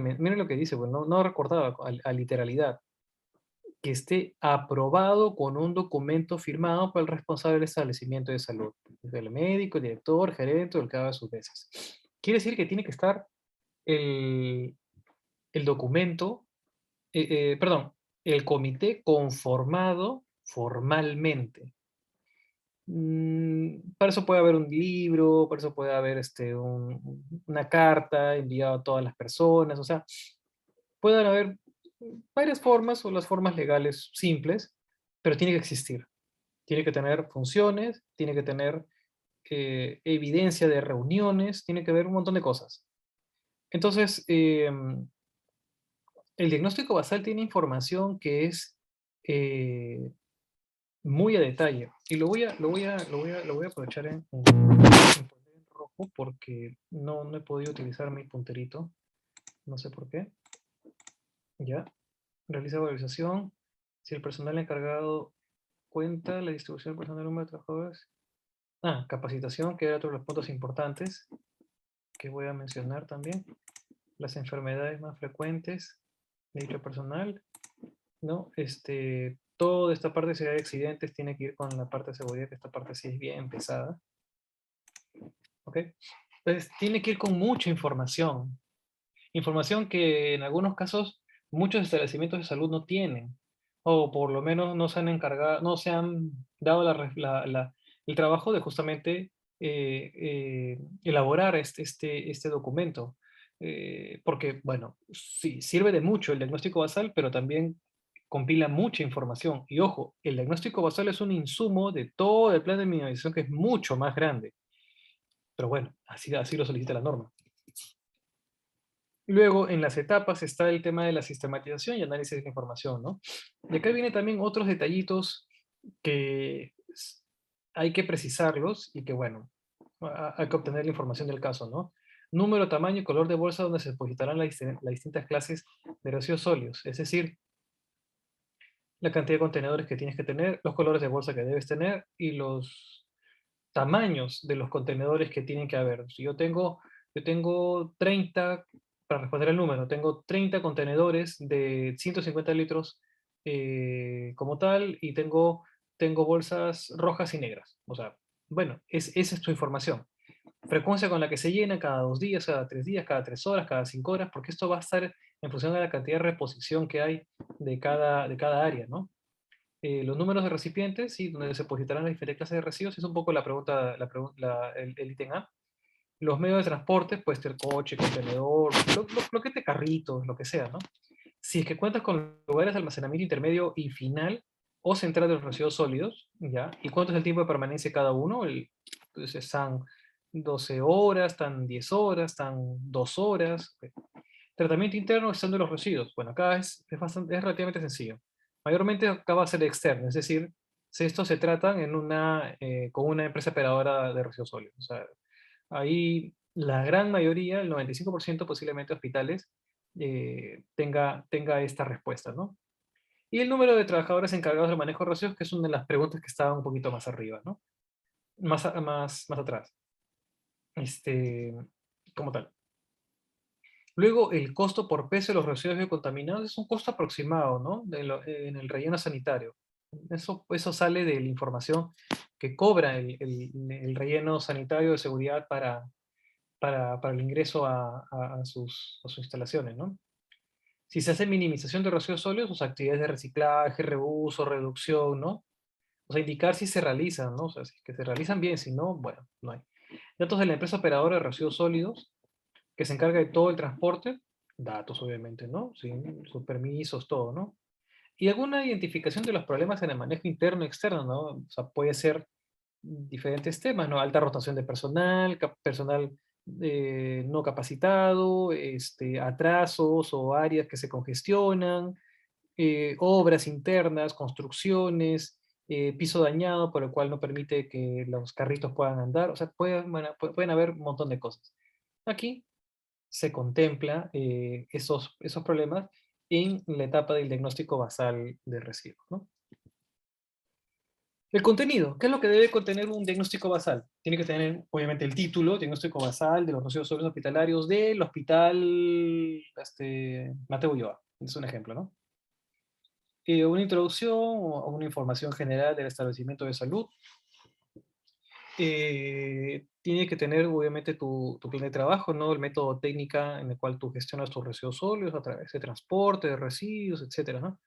que dice, pues no recordaba a literalidad, que esté aprobado con un documento firmado por el responsable del establecimiento de salud, el médico, el director, gerente o el que haga sus veces. Quiere decir que tiene que estar el documento, perdón, el comité conformado formalmente. Para eso puede haber un libro, para eso puede haber una carta enviada a todas las personas, o sea, pueden haber varias formas o las formas legales simples, pero tiene que existir. Tiene que tener funciones, tiene que tener evidencia de reuniones, tiene que haber un montón de cosas. Entonces, el diagnóstico basal tiene información que es muy a detalle. Y lo voy a aprovechar en poner en rojo porque no he podido utilizar mi punterito. No sé por qué. Ya. Realiza valorización. Si el personal encargado cuenta la distribución del personal del número de trabajadores. Capacitación, que era otro de los puntos importantes que voy a mencionar también. Las enfermedades más frecuentes de dicho personal, ¿no? Toda esta parte de seguridad de accidentes tiene que ir con la parte de seguridad, que esta parte sí es bien pesada. ¿Ok? Entonces, tiene que ir con mucha información. Información que en algunos casos muchos establecimientos de salud no tienen. O por lo menos no se han encargado, no se han dado el trabajo de justamente elaborar este documento. Porque, bueno, sí, sirve de mucho el diagnóstico basal, pero también compila mucha información. Y ojo, el diagnóstico basal es un insumo de todo el plan de minimización que es mucho más grande. Pero bueno, así lo solicita la norma. Luego, en las etapas está el tema de la sistematización y análisis de la información, ¿no? De acá vienen también otros detallitos que hay que precisarlos y que, bueno, hay que obtener la información del caso, ¿no? Número, tamaño y color de bolsa donde se depositarán las distintas clases de residuos sólidos, es decir, la cantidad de contenedores que tienes que tener, los colores de bolsa que debes tener y los tamaños de los contenedores que tienen que haber. Si yo tengo 30, para responder el número, tengo 30 contenedores de 150 litros como tal y tengo bolsas rojas y negras. O sea, bueno, esa es tu información. Frecuencia con la que se llena cada 2 días, cada 3 días, cada 3 horas, cada 5 horas, porque esto va a estar en función de la cantidad de reposición que hay de cada área, ¿no? Los números de recipientes, sí, donde se depositarán las diferentes clases de residuos, es un poco la pregunta, el ítem A. Los medios de transporte, puede ser coche, contenedor, lo que te carritos, lo que sea, ¿no? Si es que cuentas con lugares de almacenamiento intermedio y final o central de los residuos sólidos, ¿ya? ¿Y cuánto es el tiempo de permanencia de cada uno? Entonces están 12 horas, están 10 horas, están 2 horas. Ok. Tratamiento interno y gestión de los residuos. Bueno, acá es relativamente sencillo. Mayormente acá va a ser externo, es decir, si estos se tratan con una empresa operadora de residuos sólidos. O sea, ahí la gran mayoría, el 95% posiblemente hospitales, tenga esta respuesta, ¿no? Y el número de trabajadores encargados del manejo de residuos, que es una de las preguntas que estaban un poquito más arriba, ¿no? Más atrás. Como tal. Luego, el costo por peso de los residuos biocontaminados es un costo aproximado, ¿no? En el relleno sanitario. Eso sale de la información que cobra el relleno sanitario de seguridad para el ingreso a sus instalaciones, ¿no? Si se hace minimización de residuos sólidos, sus actividades de reciclaje, reuso, reducción, ¿no? O sea, indicar si se realizan, ¿no? O sea, si es que se realizan bien, si no, bueno, no hay. Datos de la empresa operadora de residuos sólidos, que se encarga de todo el transporte, datos obviamente, ¿no? Sí, sus permisos, todo, ¿no? Y alguna identificación de los problemas en el manejo interno y externo, ¿no? O sea, puede ser diferentes temas, ¿no? Alta rotación de personal, personal no capacitado, atrasos o áreas que se congestionan, obras internas, construcciones, piso dañado por el cual no permite que los carritos puedan andar, o sea, pueden haber un montón de cosas. Aquí se contempla esos problemas en la etapa del diagnóstico basal de residuos, ¿no? El contenido, ¿qué es lo que debe contener un diagnóstico basal? Tiene que tener, obviamente, el título, diagnóstico basal de los residuos sólidos hospitalarios del Hospital Mateo Ulloa, es un ejemplo, ¿no? Una introducción o una información general del establecimiento de salud. Tiene que tener, obviamente, tu plan de trabajo, ¿no? El método técnica en el cual tú gestionas tus residuos sólidos a través de transporte, de residuos, etcétera, ¿no?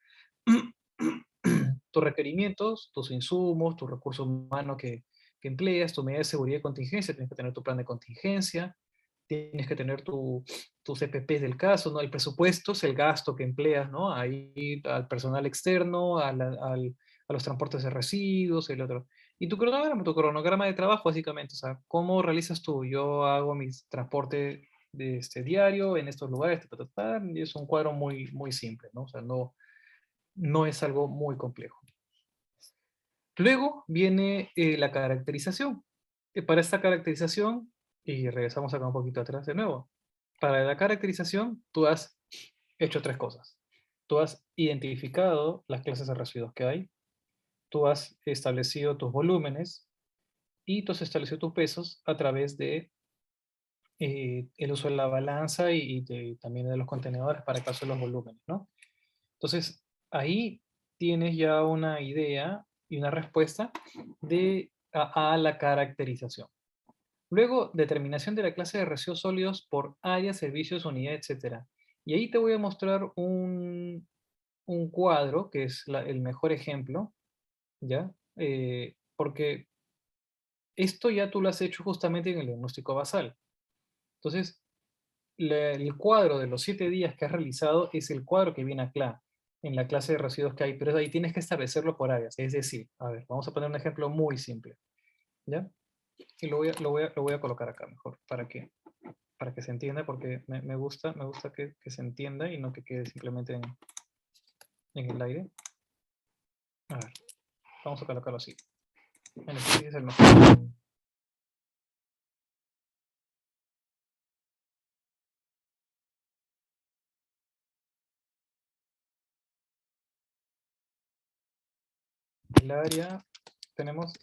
Tus requerimientos, tus insumos, tus recursos humanos que empleas, tu medida de seguridad y contingencia, tienes que tener tu plan de contingencia, tienes que tener tus EPPs del caso, ¿no? El presupuesto es el gasto que empleas, ¿no? Ahí al personal externo, a los transportes de residuos, el otro. Y tu cronograma de trabajo, básicamente, o sea, ¿cómo realizas tú? Yo hago mis transporte de diario en estos lugares, y es un cuadro muy, muy simple, ¿no? O sea, no es algo muy complejo. Luego viene la caracterización. Para esta caracterización, y regresamos acá un poquito atrás de nuevo, para la caracterización tú has hecho tres cosas. Tú has identificado las clases de residuos que hay, tú has establecido tus volúmenes y tú has establecido tus pesos a través de el uso de la balanza y también de los contenedores para el caso de los volúmenes, ¿no? Entonces, ahí tienes ya una idea y una respuesta a la caracterización. Luego, determinación de la clase de residuos sólidos por área, servicios, unidad, etc. Y ahí te voy a mostrar un cuadro, que es el mejor ejemplo, ¿ya? Porque esto ya tú lo has hecho justamente en el diagnóstico basal. Entonces, el cuadro de los 7 días que has realizado es el cuadro que viene acá, en la clase de residuos que hay, pero ahí tienes que establecerlo por áreas. Es decir, a ver, vamos a poner un ejemplo muy simple, ¿ya? Y lo voy a colocar acá mejor, para que se entienda, porque me gusta que se entienda y no que quede simplemente en el aire. A ver, vamos a colocarlo así. Bueno, este es el mejor. El área, tenemos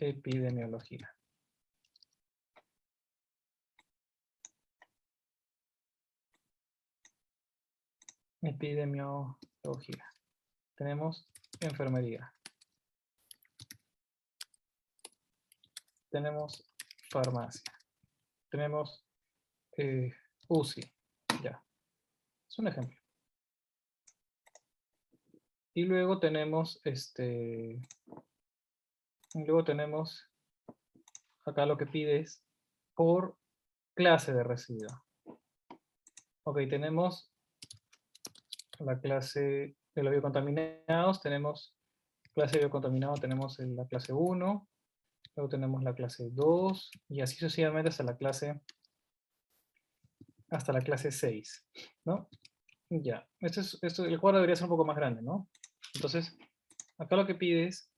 epidemiología. Epidemiología. Tenemos enfermería. Tenemos farmacia. Tenemos UCI. Ya. Es un ejemplo. Y luego tenemos acá lo que pide es por clase de residuo. Ok, tenemos la clase de los biocontaminados, tenemos clase de biocontaminado, tenemos la clase 1, luego tenemos la clase 2, y así sucesivamente hasta la clase 6, ¿no? Ya, el cuadro debería ser un poco más grande, ¿no? Entonces, acá lo que pide es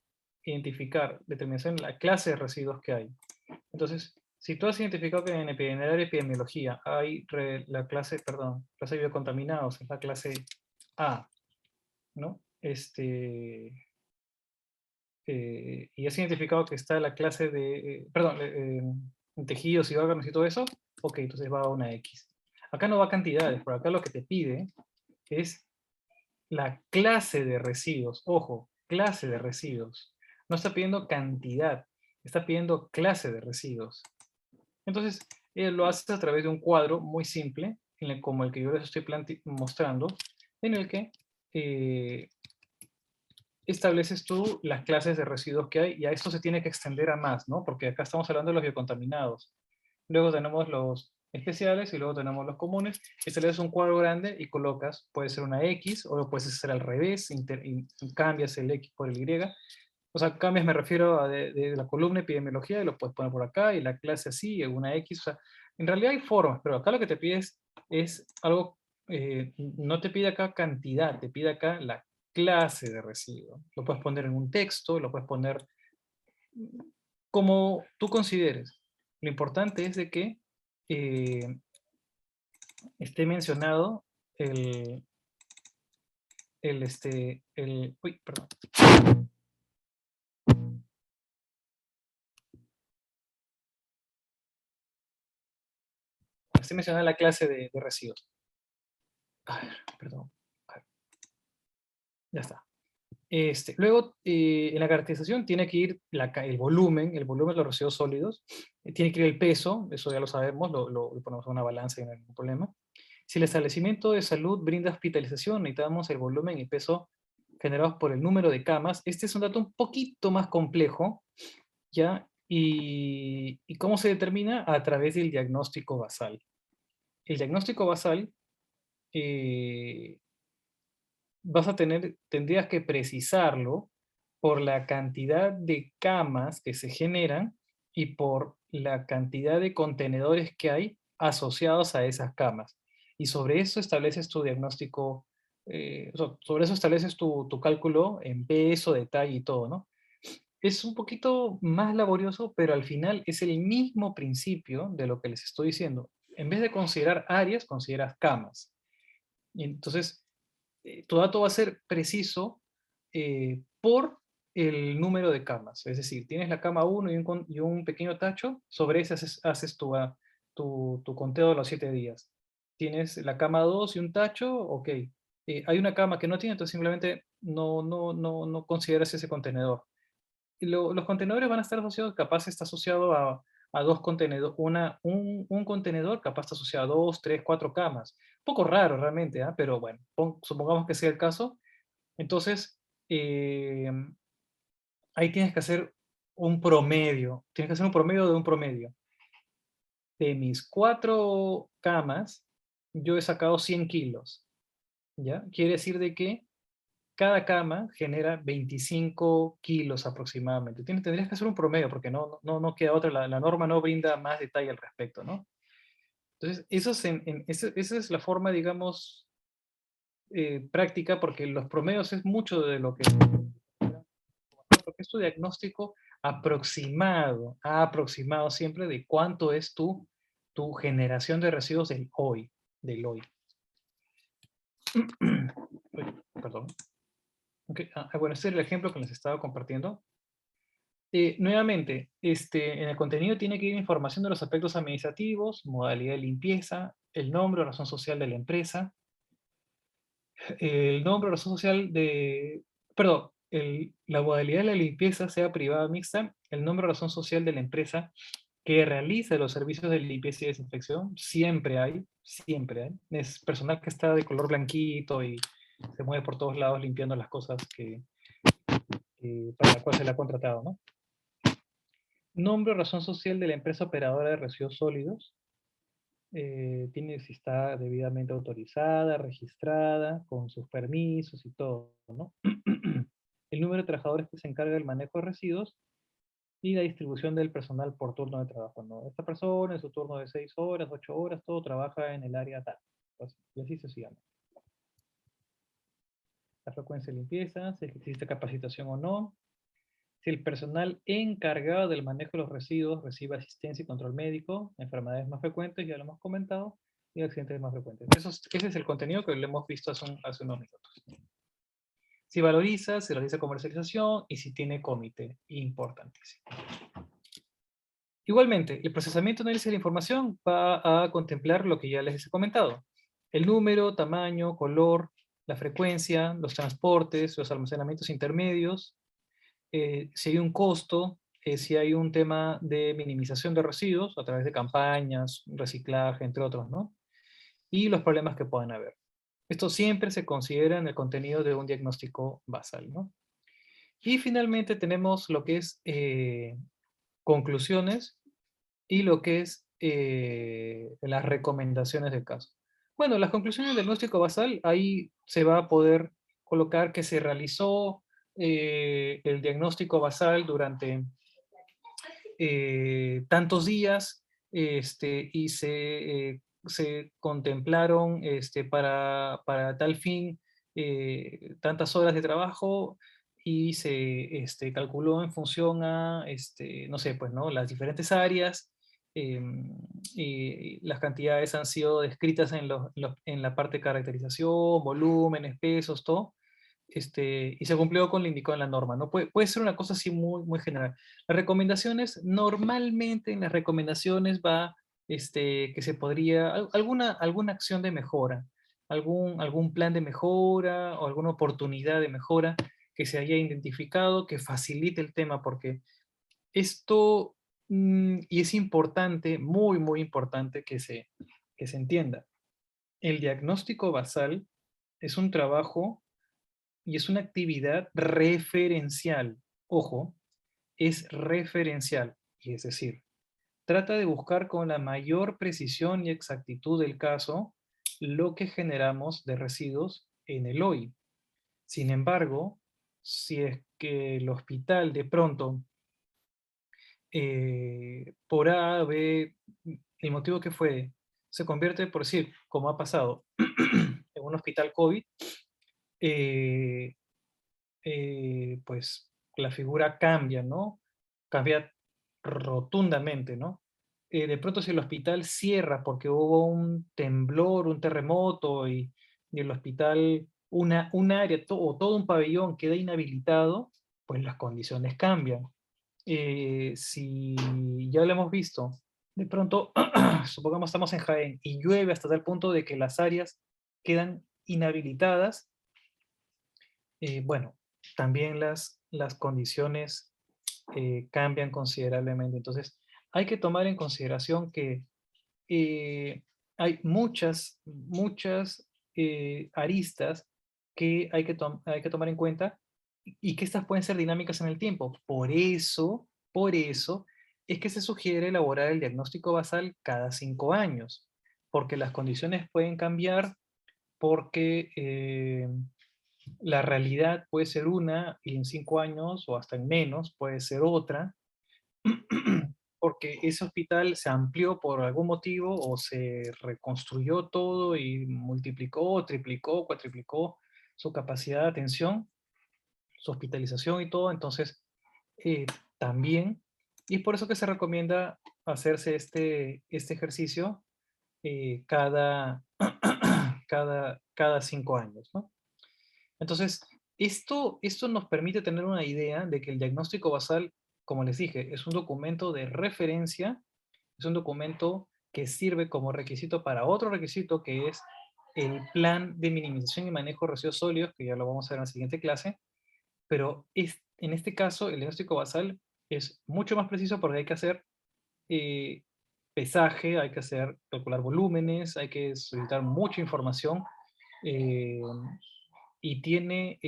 identificar, determinación de la clase de residuos que hay. Entonces, si tú has identificado que en el área de epidemiología hay la clase de biocontaminados, es la clase A, ¿no? Y has identificado que está la clase de, tejidos y órganos y todo eso, ok, entonces va a una X. Acá no va a cantidades, pero acá lo que te pide es la clase de residuos. Ojo, clase de residuos. No está pidiendo cantidad, está pidiendo clase de residuos. Entonces, lo haces a través de un cuadro muy simple, como el que yo les estoy mostrando, en el que estableces tú las clases de residuos que hay, y a esto se tiene que extender a más, ¿no? Porque acá estamos hablando de los biocontaminados. Luego tenemos los especiales y luego tenemos los comunes. Estableces un cuadro grande y colocas, puede ser una X o lo puedes hacer al revés, cambias el X por el Y. O sea, cambias me refiero a de la columna epidemiología y lo puedes poner por acá y la clase así, una X. O sea, en realidad hay formas, pero acá lo que te pides es algo, no te pide acá cantidad, te pide acá la clase de residuo. Lo puedes poner en un texto, lo puedes poner como tú consideres. Lo importante es de que esté mencionado uy, perdón. Esté mencionada la clase de residuos. A ver, perdón. A ver. Ya está. Luego, en la caracterización tiene que ir el volumen de los residuos sólidos, tiene que ir el peso, eso ya lo sabemos, lo ponemos en una balanza y no hay ningún problema. Si el establecimiento de salud brinda hospitalización, necesitamos el volumen y peso generados por el número de camas. Este es un dato un poquito más complejo, ¿ya? ¿Y cómo se determina? A través del diagnóstico basal. El diagnóstico basal tendrías que precisarlo por la cantidad de camas que se generan y por la cantidad de contenedores que hay asociados a esas camas. Y sobre eso estableces tu diagnóstico, sobre eso estableces tu cálculo en peso, detalle y todo, ¿no? Es un poquito más laborioso, pero al final es el mismo principio de lo que les estoy diciendo. En vez de considerar áreas, consideras camas. Y entonces, tu dato va a ser preciso por el número de camas. Es decir, tienes la cama 1 y un pequeño tacho, sobre ese haces tu conteo de los 7 días. Tienes la cama 2 y un tacho, ok. Hay una cama que no tiene, entonces simplemente no consideras ese contenedor. Y los contenedores van a estar asociados, capaz está asociado a dos contenedores, un contenedor capaz está asociado a 2, 3, 4 camas. Un poco raro realmente, ¿eh? Pero bueno, supongamos que sea el caso. Entonces, ahí tienes que hacer un promedio. Tienes que hacer un promedio de un promedio. De mis 4 camas, yo he sacado 100 kilos. ¿Ya? Quiere decir de que cada cama genera 25 kilos aproximadamente. Tendrías que hacer un promedio porque no queda otra, la norma no brinda más detalle al respecto, ¿no? Entonces, esa es la forma, digamos, práctica, porque los promedios es mucho de lo que... Porque es tu diagnóstico aproximado siempre de cuánto es tu generación de residuos del hoy. Uy, perdón. Okay. Bueno, este es el ejemplo que les estaba compartiendo. Nuevamente, en el contenido tiene que ir información de los aspectos administrativos, modalidad de limpieza, el nombre o razón social de la empresa, el nombre o razón social de... Perdón, la modalidad de la limpieza, sea privada o mixta, el nombre o razón social de la empresa que realiza los servicios de limpieza y desinfección, siempre hay. Es personal que está de color blanquito y se mueve por todos lados limpiando las cosas para las cuales se le ha contratado, ¿no? Nombre o razón social de la empresa operadora de residuos sólidos. Si está debidamente autorizada, registrada, con sus permisos y todo, ¿no? El número de trabajadores que se encarga del manejo de residuos y la distribución del personal por turno de trabajo, ¿no? Esta persona en su turno de 6 horas, 8 horas, todo trabaja en el área tal. Y así sucesivamente. La frecuencia de limpieza, si existe capacitación o no, si el personal encargado del manejo de los residuos recibe asistencia y control médico, enfermedades más frecuentes, ya lo hemos comentado, y accidentes más frecuentes. Ese es el contenido que lo hemos visto hace unos minutos. Si realiza comercialización y si tiene comité, importantísimo. Igualmente, el procesamiento y análisis de la información va a contemplar lo que ya les he comentado. El número, tamaño, color, la frecuencia, los transportes, los almacenamientos intermedios, si hay un costo, si hay un tema de minimización de residuos a través de campañas, reciclaje, entre otros, ¿no? Y los problemas que puedan haber. Esto siempre se considera en el contenido de un diagnóstico basal, ¿no? Y finalmente tenemos lo que es conclusiones y lo que es las recomendaciones del caso. Bueno, las conclusiones del diagnóstico basal, ahí se va a poder colocar que se realizó el diagnóstico basal durante tantos días y se contemplaron para tal fin tantas horas de trabajo y se calculó en función a, no sé, pues, ¿no? Las diferentes áreas. Y las cantidades han sido descritas en la parte de caracterización, volúmenes, pesos, todo. Y se cumplió con lo indicado en la norma, ¿no? Puede ser una cosa así muy, muy general. Las recomendaciones, normalmente en las recomendaciones va que se podría, alguna acción de mejora, algún plan de mejora o alguna oportunidad de mejora que se haya identificado, que facilite el tema, porque esto, y es importante, muy, muy importante que se entienda. El diagnóstico basal es un trabajo y es una actividad referencial. Ojo, es referencial, y es decir, trata de buscar con la mayor precisión y exactitud del caso lo que generamos de residuos en el hoy. Sin embargo, si es que el hospital de pronto, por A, B, el motivo que fue, se convierte, por decir, como ha pasado en un hospital COVID, eh, pues la figura cambia, ¿no? Cambia rotundamente, ¿no? De pronto si el hospital cierra porque hubo un temblor, un terremoto y el hospital, un área o todo un pabellón queda inhabilitado, pues las condiciones cambian. Si ya lo hemos visto, de pronto, supongamos estamos en Jaén y llueve hasta tal punto de que las áreas quedan inhabilitadas, bueno, también las condiciones cambian considerablemente. Entonces, hay que tomar en consideración que hay muchas aristas que hay que tomar en cuenta y que estas pueden ser dinámicas en el tiempo. Por eso es que se sugiere elaborar el diagnóstico basal cada 5 años, porque las condiciones pueden cambiar, porque la realidad puede ser una y en 5 años o hasta en menos puede ser otra, porque ese hospital se amplió por algún motivo o se reconstruyó todo y multiplicó, triplicó, cuatriplicó su capacidad de atención, su hospitalización y todo. Entonces, también, y es por eso que se recomienda hacerse este ejercicio cada, cada 5 años, ¿no? Entonces, esto nos permite tener una idea de que el diagnóstico basal, como les dije, es un documento de referencia, es un documento que sirve como requisito para otro requisito que es el plan de minimización y manejo de residuos sólidos, que ya lo vamos a ver en la siguiente clase, pero en este caso el diagnóstico basal es mucho más preciso porque hay que hacer eh, pesaje, hay que calcular volúmenes, hay que solicitar mucha información, eh, y tiene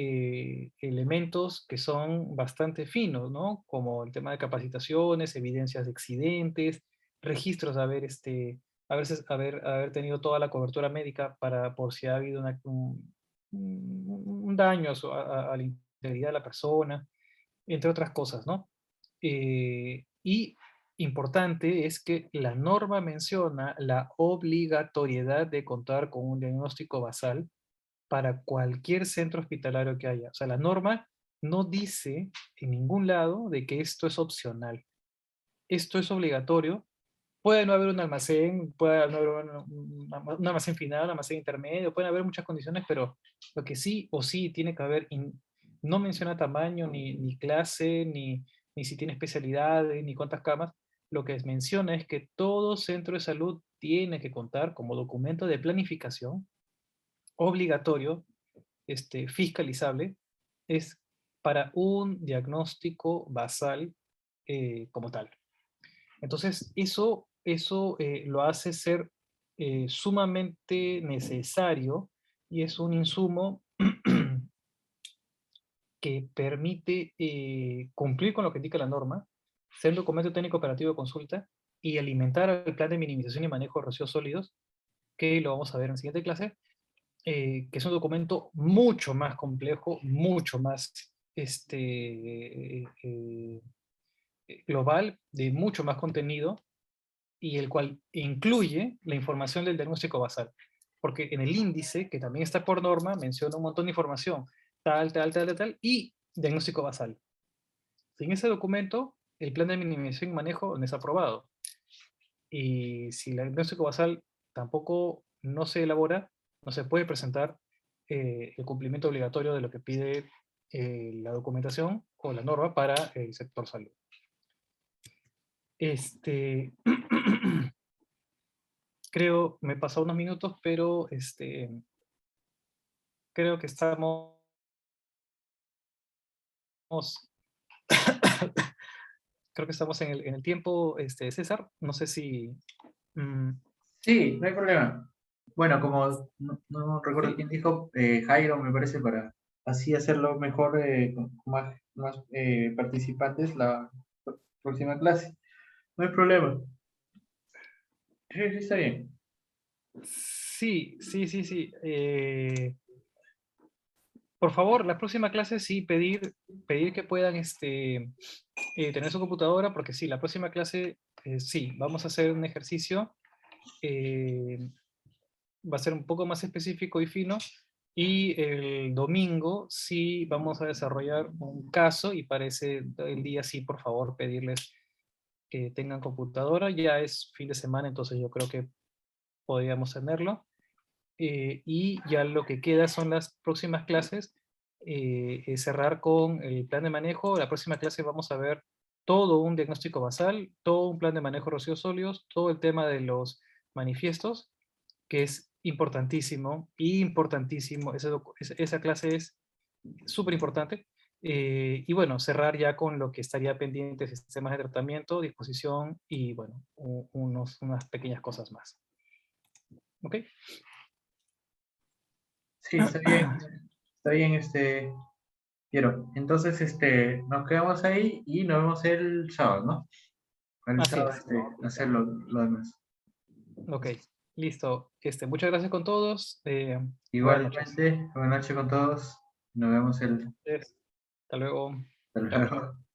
elementos que son bastante finos, ¿no? Como el tema de capacitaciones, evidencias de accidentes, registros de haber tenido toda la cobertura médica por si ha habido un daño a la integridad de la persona, entre otras cosas, ¿no? Y importante es que la norma menciona la obligatoriedad de contar con un diagnóstico basal para cualquier centro hospitalario que haya. O sea, la norma no dice en ningún lado de que esto es opcional. Esto es obligatorio. Puede no haber un almacén, puede no haber un almacén final, un almacén intermedio, pueden haber muchas condiciones, pero lo que sí o sí tiene que haber, no menciona tamaño, ni clase, ni si tiene especialidades, ni cuántas camas. Lo que menciona es que todo centro de salud tiene que contar como documento de planificación obligatorio, fiscalizable, es para un diagnóstico basal como tal. Entonces, eso lo hace ser sumamente necesario y es un insumo que permite cumplir con lo que indica la norma, ser un documento técnico operativo de consulta y alimentar el plan de minimización y manejo de residuos sólidos, que lo vamos a ver en la siguiente clase, que es un documento mucho más complejo, mucho más global, de mucho más contenido, y el cual incluye la información del diagnóstico basal. Porque en el índice, que también está por norma, menciona un montón de información, tal, y diagnóstico basal. Sin ese documento, el plan de minimización y manejo no es aprobado. Y si el diagnóstico basal tampoco no se elabora, no se puede presentar el cumplimiento obligatorio de lo que pide la documentación o la norma para el sector salud. Creo, me he pasado unos minutos, pero creo que estamos creo que estamos en el tiempo, César. No sé si... Sí, no hay problema. Bueno, como no recuerdo Sí. quién dijo, Jairo me parece para así hacerlo mejor con más participantes la próxima clase. No hay problema. Sí, sí, está bien. Sí. Por favor, la próxima clase sí pedir que puedan tener su computadora, porque sí, la próxima clase sí, vamos a hacer un ejercicio. Va a ser un poco más específico y fino. Y el domingo sí vamos a desarrollar un caso, y para el día sí, por favor, pedirles que tengan computadora. Ya es fin de semana, entonces yo creo que podríamos tenerlo. Y ya lo que queda son las próximas clases, cerrar con el plan de manejo. La próxima clase vamos a ver todo un diagnóstico basal, todo un plan de manejo de residuos sólidos, todo el tema de los manifiestos, que es importantísimo, importantísimo. Esa clase es súper importante. Y bueno, cerrar ya con lo que estaría pendiente: sistemas de tratamiento, disposición y bueno, unas pequeñas cosas más. ¿Ok? Sí, está bien, Piero. Entonces, nos quedamos ahí y nos vemos el sábado, ¿no? El Así sábado, es. hacer lo demás. Ok, listo. Muchas gracias con todos. Buenas noches. Igualmente, buenas noches con todos. Nos vemos Hasta luego. hasta Chao. luego.